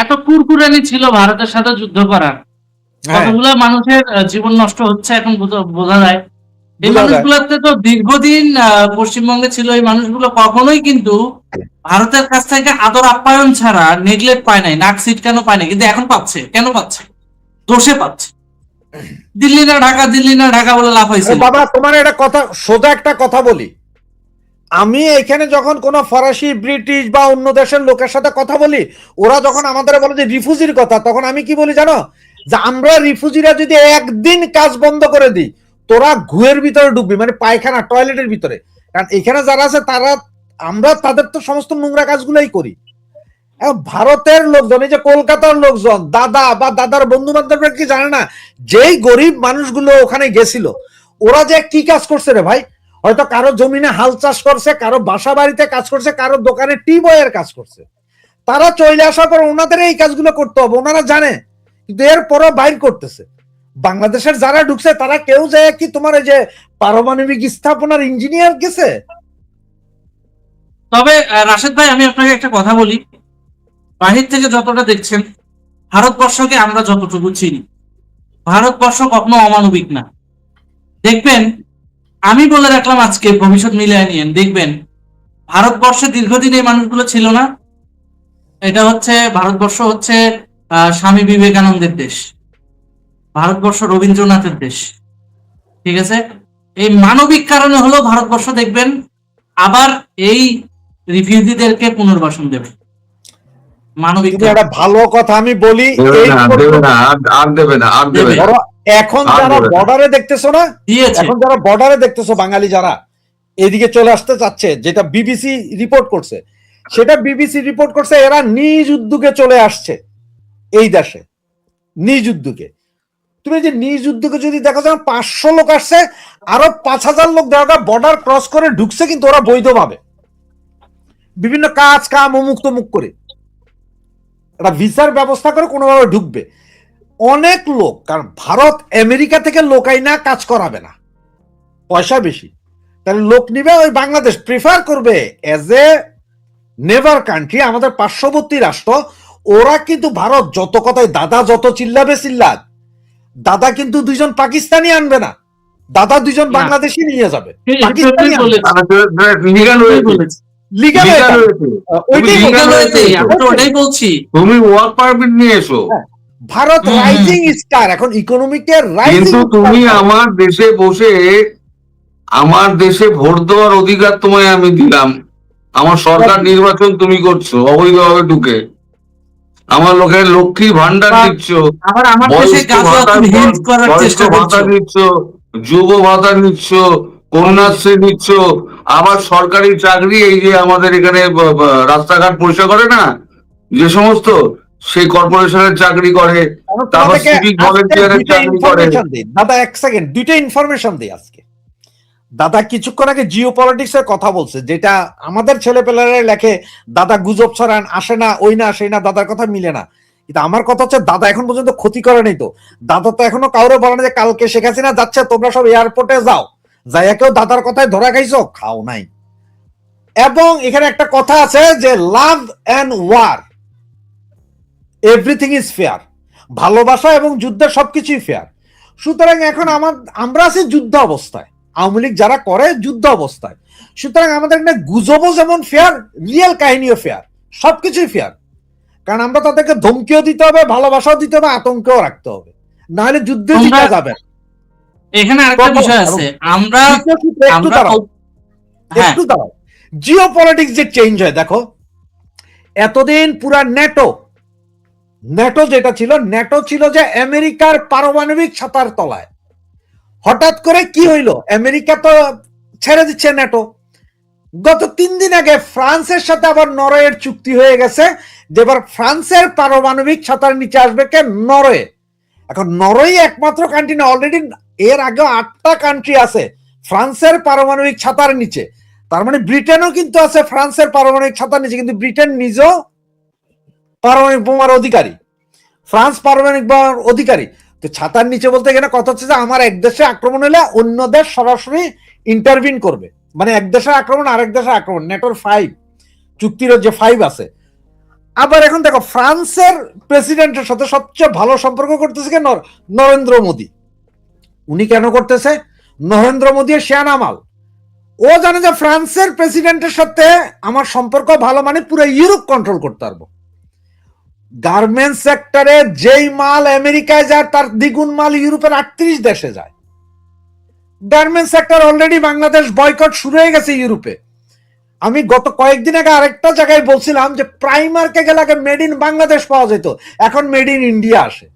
এত কুরকুরানি ছিল ভারতের সাথে যুদ্ধ করা, কতগুলা মানুষের জীবন নষ্ট হচ্ছে এখন বোঝা যায়। এই বোঝা যায়। মানুষগুলোতে তো দীর্ঘদিন পশ্চিমবঙ্গে ছিল, এই মানুষগুলো কখনোই কিন্তু ভারতের কাছ থেকে আদর আপ্যায়ন ছাড়া নেগলেক্ট পায় নাই, নাক সিটকানো পায় নাই, কিন্তু এখন পাচ্ছে। কেন পাচ্ছে? দোষে পাচ্ছে। দিল্লি না ঢাকা, দিল্লি না ঢাকা বলে লাভ হয়েছে। বাবা তোমার একটা কথা, সোজা একটা কথা বলি, আমি এখানে যখন কোন ফরাসি, ব্রিটিশ বা অন্য দেশের লোকের সাথে কথা বলি, ওরা যখন আমাদের বলে যে রিফিউজির কথা, তখন আমি কি বলি জানো? যে আমরা রিফিউজিরা যদি একদিন কাজ বন্ধ করে দিই, তোরা ঘুয়ের ভিতরে ঢুকবি, মানে পায়খানা টয়লেটের ভিতরে। কারণ এখানে যারা আছে তারা, আমরা তাদের তো সমস্ত নোংরা কাজগুলোই করি। ভারতের লোকজন, এই যে কলকাতার লোকজন, দাদা বা দাদার বন্ধু বান্ধবরা কি জানে না যেই গরিব মানুষগুলো ওখানে গেছিল ওরা যে কি কাজ করছে রে ভাই? হয়তো কারো জমিনে হাল চাষ করছে, কারো বাসা বাড়িতে কাজ করছে, কারো দোকানে টি বয়ের কাজ করছে। তারা চলে আসার পর ওনাদের এই কাজগুলো করতে হবে, ওনারা জানে, কিন্তু এরপরও বাইর করতেছে। বাংলাদেশের যারা ঢুকছে তারা কেউ যায় কি তোমার এই যে পারমাণবিক স্থাপনার ইঞ্জিনিয়ার গেছে? তবে রাশেদ ভাই, আমি আপনাকে একটা কথা বলি, বাহির থেকে যতটা দেখছেন, ভারতবর্ষকে আমরা যতটুকু চিনি, ভারতবর্ষ কখনো অমানবিক না। দেখবেন, আমি বলে রাখলাম আজকে, ভবিষ্যৎ মিলিয়ে নিয়েন, দেখবেন ভারতবর্ষে দীর্ঘদিন এই মানুষগুলো ছিল না। এটা হচ্ছে, ভারতবর্ষ হচ্ছে স্বামী বিবেকানন্দের দেশ, ভারতবর্ষ রবীন্দ্রনাথের দেশ, ঠিক আছে? এই মানবিক কারণে হলো ভারতবর্ষ দেখবেন আবার এই রিফিউজিদেরকে পুনর্বাসন দেবে। মানবিক কিন্তু একটা ভালো কথা আমি বলি, এখন যারা বর্ডারে দেখতেছো না, এখন যারা বর্ডারে দেখতেছো বাঙালি যারা এদিকে চলে আসতে চাচ্ছে, যেটা বিবিসি রিপোর্ট করছে, সেটা বিবিসি রিপোর্ট করছে, এরা নিজ উদ্যোগে চলে আসছে এই দেশে, নিজ উদ্যোগে। তুমি যে নিজ উদ্যোগে যদি দেখো, যেমন 500 লোক আসছে, আরো 5000 লোক দেখা বর্ডার ক্রস করে ঢুকছে, কিন্তু ওরা বৈধভাবে বিভিন্ন কাজ কাম অমুক তমুক করে একটা ভিসার ব্যবস্থা করে কোনোভাবে ঢুকবে। অনেক লোক, কারণ ভারত আমেরিকা থেকে লোক আইনা কাজ করাবে না, পয়সা বেশি, তাহলে লোক নিবে, ওই বাংলাদেশ প্রিফার করবে এজ এ নেভার কান্ট্রি, আমাদের পার্শ্ববর্তী রাষ্ট্র। ওরা কিন্তু ভারত যত কথায় দাদা যত চিল্লাবে চিল্লাক, দাদা কিন্তু 2জন পাকিস্তানি আনবে না, দাদা 2জন বাংলাদেশি নিয়ে যাবে। পাকিস্তানি ওটাই বলছি, তুমি ওয়ার্ক পারমিট নিয়ে এসো। ভারত রাইজিং স্টার, এখন ইকোনমিকের রাইজিং। তুমি আমার দেশে বসে, আমার দেশে ভোট দেওয়ার অধিকার তোমায় আমি দিলাম, আমার সরকার নির্বাচন তুমি করছো অবৈধভাবে ঢুকে, আমার লোকের লক্ষ্মী ভান্ডার দিচ্ছ, ভাতা দিচ্ছ, যুব ভাতা নিচ্ছ, কন্যাশ্রী নিচ্ছ, আবার সরকারি চাকরি, এই যে আমাদের এখানে রাস্তাঘাট পরিষ্কার করে না যে সমস্ত, সেই কর্পোরেশনের চাকরি করে, তারপর সিভিক ভলেন্টিয়ারের চাকরি করে। দাদা এক সেকেন্ড, দুইটা ইনফরমেশন দিই আজকে। দাদা কিছুক্ষণ আগে জিও পলিটিক্স এর কথা বলছে, যেটা আমাদের ছেলেপেলেরা লেখে দাদা গুজব ছড়ান, আসে না, ওই না, সেই না, দাদার কথা মিলে না। কিন্তু আমার কথা হচ্ছে, দাদা এখন পর্যন্ত ক্ষতি করে নেই তো, দাদা তো এখনো কাউরে বলে না যে কালকে শেখ হাসিনা যাচ্ছে তোমরা সব এয়ারপোর্টে যাও, যাইয়া কেউ দাদার কথায় ধরা খাইছো? খাও নাই। এবং এখানে একটা কথা আছে যে love and war, everything is fair, ভালোবাসা এবং যুদ্ধের সবকিছুই ফেয়ার। সুতরাং এখন আমরা আছি যুদ্ধ অবস্থায়, আওয়ামী লীগ যারা করে যুদ্ধ অবস্থায়। সুতরাং আমাদের এখানে গুজবও যেমন ফেয়ার, রিয়েল কাহিনীও ফেয়ার, সবকিছুই ফেয়ার। কারণ আমরা তাদেরকে ধমকিও দিতে হবে, ভালোবাসাও দিতে হবে, আতঙ্কও রাখতে হবে, না হলে যুদ্ধে জিতা যাবে। এখানে আরেকটা বিষয় আছে, আমরা একটু দাঁড়াও, জিও পলিটিক্স যে চেঞ্জ হয়, দেখো এতদিন পুরা ন্যাটো যেটা ছিল, ন্যাটো ছিল যে আমেরিকার পারমাণবিক ছাতার তলায়। হঠাৎ করে কি হইলো, আমেরিকা তো ছেড়ে দিচ্ছে ন্যাটো। গত 3 দিন আগে ফ্রান্সের সাথে আবার নরওয়ের চুক্তি হয়ে গেছে, যেবার ফ্রান্সের পারমাণবিক ছাতার নিচে আসবে কে? নরওয়ে। এখন নরওয়ে একমাত্র কান্ট্রি না, অলরেডি এর আগে 8টা কান্ট্রি আছে ফ্রান্সের পারমাণবিক ছাতার নিচে। তার মানে ব্রিটেনও কিন্তু আছে ফ্রান্সের পারমাণবিক ছাতার নিচে, কিন্তু ব্রিটেন নিজেও পারমাণবিক বোমার অধিকারী, ফ্রান্স পারমাণবিক বোমার অধিকারী। তো ছাতার নিচে বলতে গেলে কথা হচ্ছে যে আমার এক দেশে আক্রমণ হলে অন্য দেশ সরাসরি ইন্টারভিন করবে, মানে এক দেশের আক্রমণ আরেক দেশের আক্রমণ, নেটোর 5 চুক্তির যে 5 আছে। আবার এখন দেখো ফ্রান্সের প্রেসিডেন্টের সাথে সবচেয়ে ভালো সম্পর্ক করতেছে কে? নরেন্দ্র মোদী। উনি কেন করতেছে? নরেন্দ্র মোদী শিয়ানা মাল। ও জানে যে ফ্রান্সের প্রেসিডেন্টের সাথে আমার সম্পর্ক ভালো, মানে পুরো ইউরোপ কন্ট্রোল করতে পারবো। গার্মেন্টস সেক্টরে যেই মাল আমেরিকায় যায় তার দ্বিগুণ মাল ইউরোপের 38 দেশে যায়। Garments sector already Bangladesh boycott শুরু হয়ে গেছে ইউরোপে। আমি গত কয়েকদিন আগে আরেকটা জায়গায় বলছিলাম যে প্রাইমার্কে গেলে আগে মেড ইন বাংলাদেশ পাওয়া যেত, এখন মেড ইন ইন্ডিয়া আসে।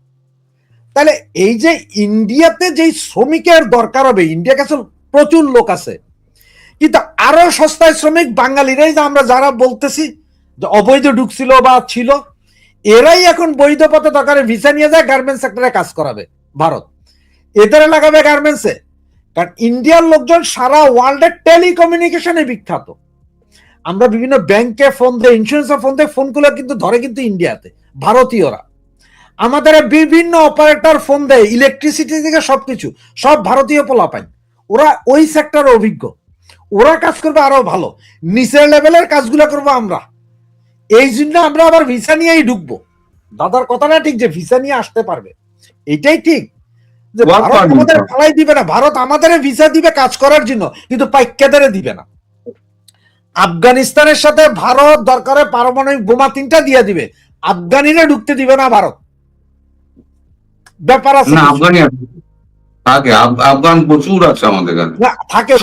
তাহলে এই যে ইন্ডিয়াতে যেই শ্রমিকের দরকার হবে, ইন্ডিয়া কাছে প্রচুর লোক আছে, কিন্তু আরো সস্তায় শ্রমিক বাঙালিরাই, যে আমরা যারা বলতেছি যে অবৈধ ঢুকছিল বা ছিল, এরাই এখন বৈধ পথে দরকারে ভিসা নিয়ে যায় গার্মেন্টস সেক্টরে কাজ করাবে ভারত, এদের লাগাবে গার্মেন্টসে। কারণ ইন্ডিয়ার লোকজন সারা ওয়ার্ল্ডের টেলিকমিউনিকেশনে বিখ্যাত। আমরা বিভিন্ন ব্যাংকে ফোন দেয়, ইন্স্যুরেন্সে ফোন দেয়, ফোনগুলো কিন্তু ধরে কিন্তু ইন্ডিয়াতে ভারতীয়রা। আমাদের বিভিন্ন অপারেটর ফোন দেয়, ইলেকট্রিসিটি থেকে সবকিছু সব ভারতীয় পোলাপাইন, ওরা ওই সেক্টরে অভিজ্ঞ, ওরা কাজ করবে আরো ভালো, নিচের লেভেলের কাজগুলো করবো আমরা। এই জন্য আমরা আবার ভিসা নিয়েই ঢুকবো। দাদার কথাটা ঠিক যে ভিসা নিয়ে আসতে পারবে, এটাই ঠিক যে ভারত আমাদের ফালাই দিবে না, ভারত আমাদের ভিসা দিবে কাজ করার জন্য, কিন্তু পাইকাদের দিবে না। আফগানিস্তানের সাথে ভারত দরকারে পারমাণবিক বোমা 3টা দিয়ে দিবে, আফগানিরা ঢুকতে দিবে না ভারত। ব্যাপার আছে না, আফগানি থাকে, আফগান প্রচুর আছে আমাদের কাছে থাকে,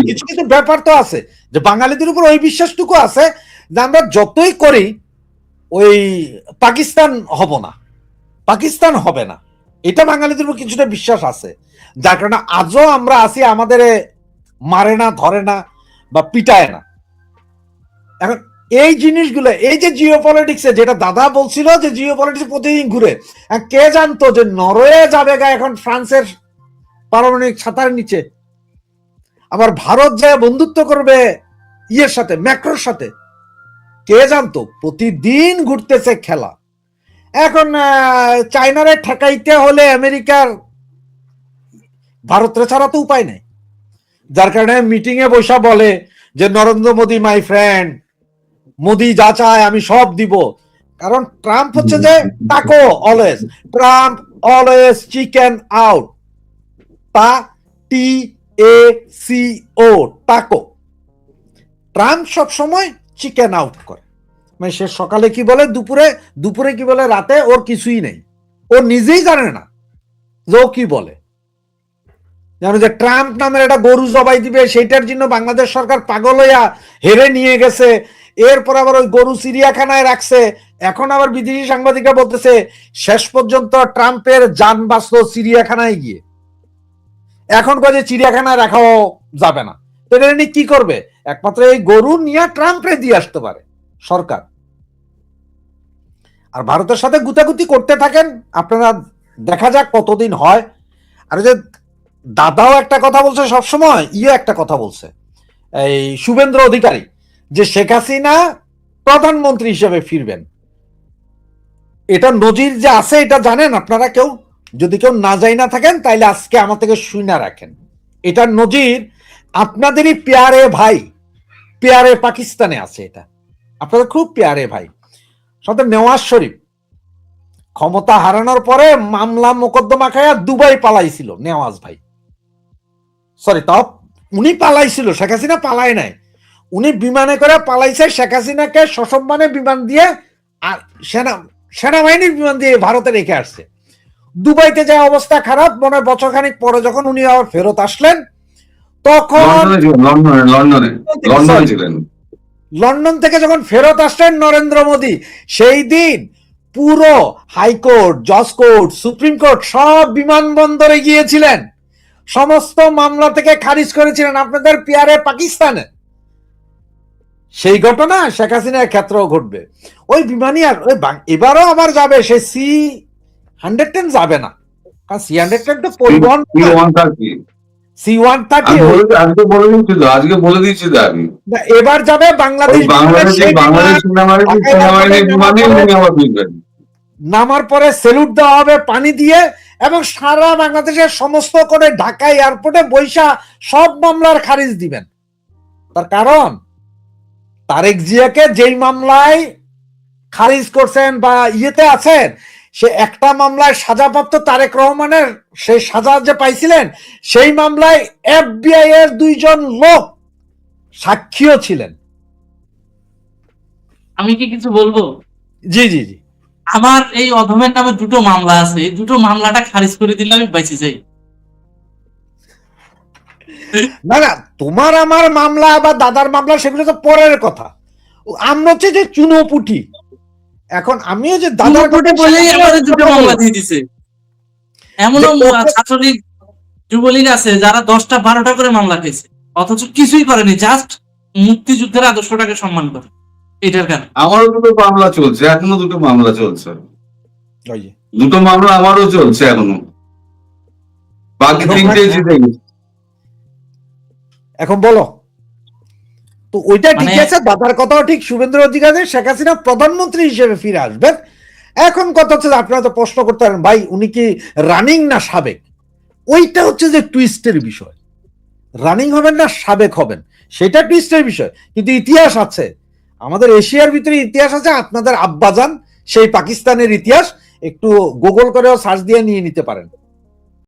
কিছু কিছু ব্যাপার তো আছে যে বাঙালিদের উপর ওই বিশ্বাসটুকু আছে যে আমরা যতই করি ওই পাকিস্তান হব না, পাকিস্তান হবে না, এটা বাঙালিদের উপর কিছুটা বিশ্বাস আছে, যার কারণে আজও আমরা আছি, আমাদের মারে না, ধরে না বা পিটায় না। এখন এই জিনিসগুলো, এই যে জিওপলিটিক্সে যেটা দাদা বলছিল যে জিওপলিটিক্স প্রতিদিন ঘুরে, কে জানতো যে নরওয়ে যাবে গা এখন ফ্রান্সের পারমাণবিক ছাতার নিচে, আবার ভারত যায় বন্ধুত্ব করবে ইয়ের সাথে, ম্যাক্রোর সাথে, কে জানতো? প্রতিদিন ঘুরতেছে খেলা। এখন চায়নারে ঠেকাইতে হলে আমেরিকার ভারতের ছাড়া তো উপায় নেই, যার কারণে মিটিং এ বসা বলে যে নরেন্দ্র মোদী মাই ফ্রেন্ড, মোদী যা চায় আমি সব দিব। কারণ ট্রাম্প হচ্ছে যে TACO, always Trump always chicken out, টা T A C O, TACO. Trump সব সময় চিকেন আউট করে, মানে সে সকালে কি বলে, দুপুরে, দুপুরে কি বলে, রাতে ওর কিছুই নেই, ও নিজেই জানে না যে ও কি বলে। জানো যে ট্রাম্প নামের একটা গরু জবাই দিবে, সেইটার জন্য বাংলাদেশ সরকার পাগল হইয়া হেরে নিয়ে গেছে, এরপর আবার ওই গরু চিড়িয়াখানায় রাখছে। এখন আবার বিদেশি সাংবাদিকরা বলতেছে শেষ পর্যন্ত ট্রাম্পের যান বাঁচলো চিড়িয়াখানায় গিয়ে, এখন কাজে চিড়িয়াখানায় রাখাও যাবে না। এটা নিয়ে কি করবে? একমাত্র এই গরু নিয়ে ট্রাম্পে দিয়ে আসতে পারে সরকার। আর ভারতের সাথে গুতাগুতি করতে থাকেন আপনারা, দেখা যাক কতদিন হয়। আর যে দাদাও একটা কথা বলছে সবসময়, একটা কথা বলছে এই শুভেন্দ্র অধিকারী, যে শেখ হাসিনা প্রধানমন্ত্রী হিসেবে ফিরবেন। এটা নজির যে আছে এটা জানেন আপনারা কেউ? যদি কেউ না যাই না থাকেন তাইলে আজকে আমার থেকে শুনে রাখেন, এটার নজির আপনাদেরই পেয়ারে ভাই, পেয়ারে পাকিস্তানে আছে, এটা আপনাদের খুব পেয়ারে ভাই, সাথে নেওয়াজ শরীফ ক্ষমতা হারানোর পরে মামলা মোকদ্দমা খায়া দুবাই পালাইছিল নেওয়াজ ভাই, সরি তাও উনি পালাইছিল, শেখ হাসিনা পালায় নাই, উনি বিমানে করে পালাইছে, শেখ হাসিনাকে সসম্মানে বিমান দিয়ে আর সেনাবাহিনীর বিমান দিয়ে ভারতে রেখে আসছে। দুবাইতে যায় অবস্থা খারাপ, মনে হয় বছরখানিক পরে যখন উনি আবার ফেরত আসলেন তখন লন্ডন থেকে যখন ফেরত আসলেন নরেন্দ্র মোদী, সেই দিন পুরো হাইকোর্ট, জজ কোর্ট, সুপ্রিম কোর্ট সব বিমানবন্দরে গিয়েছিলেন, সমস্ত মামলা থেকে খারিজ করেছিলেন আপনাদের পেয়ারে পাকিস্তানে। সেই ঘটনা শেখ হাসিনার ক্ষেত্রেও ঘটবে। ওই বিমানই আর এবারও আবার যাবে, সে C-110 যাবে না, কারণ C-110 তো পরিবহন, C-130 আজকে বলে দিচ্ছি তো, আজকে বলে দিচ্ছি তো আমি। এবার যাবে বাংলাদেশ ওই বাংলাদেশে বাংলাদেশ সেনাবাহিনীর বিমানে উনি আবার ফিরবেন। নামার পরে স্যালুট দেওয়া হবে পানি দিয়ে, এবং সারা বাংলাদেশের সমস্ত করে ঢাকা এয়ারপোর্টে বৈশা সব মামলার খারিজ দিবেন। তার কারণ তারেক জিয়াকে যেই মামলায় খারিজ করছেন বা ইয়েতে আছেন, সে একটা মামলায় সাজাপ্রাপ্ত তারেক রহমানের সেই সাজা যে পাইছিলেন, সেই মামলায় FBI এর 2 জন লোক সাক্ষীও ছিলেন। আমি কি কিছু বলবো? জি জি জি। আমার এই অধমের নামে 2টো মামলা আছে, এই 2টো মামলাটা খারিজ করে দিলে আমি বেঁচে যাই। না না, তোমার আমার মামলা বা দাদার মামলা সেগুলো তো পরের কথা। আমরা হচ্ছে যে চুনোপুটি। এখন আমিও যে দাদার কোর্টে বলেই আমাদের 2টো মামলা দিয়ে দিছে। এমনও ছাত্রলীগ যুবলীগ আছে যারা 10টা 12টা করে মামলা খেয়েছে, অথচ কিছুই করেনি, জাস্ট মুক্তিযুদ্ধের আদর্শটাকে সম্মান করে। এটার কারণে আমারও 2টো মামলা চলছে, এখনো 2টো মামলা চলছে, ওই যে 2টো মামলা আমারও চলছে এখনো, বাকি 3টে জিতে গেছে। এখন বলো তো, ওইটা ঠিক মানে- আছে, দাদার কথাও ঠিক। শুভেন্দু অধিকারী শেখ হাসিনা প্রধানমন্ত্রী হিসেবে ফিরে আসবেন। এখন কথা হচ্ছে যে আপনারা তো প্রশ্ন করতে পারেন, ভাই উনি কি রানিং না সাবেক? ওইটা হচ্ছে যে টুইস্টের বিষয়। রানিং হবেন না সাবেক হবেন, সেটা টুইস্টের বিষয়। কিন্তু ইতিহাস আছে, আমাদের এশিয়ার ভিতরে ইতিহাস আছে। আপনাদের আব্বাজান সেই পাকিস্তানের ইতিহাস একটু গুগল করেও সার্চ দিয়ে নিয়ে নিতে পারেন।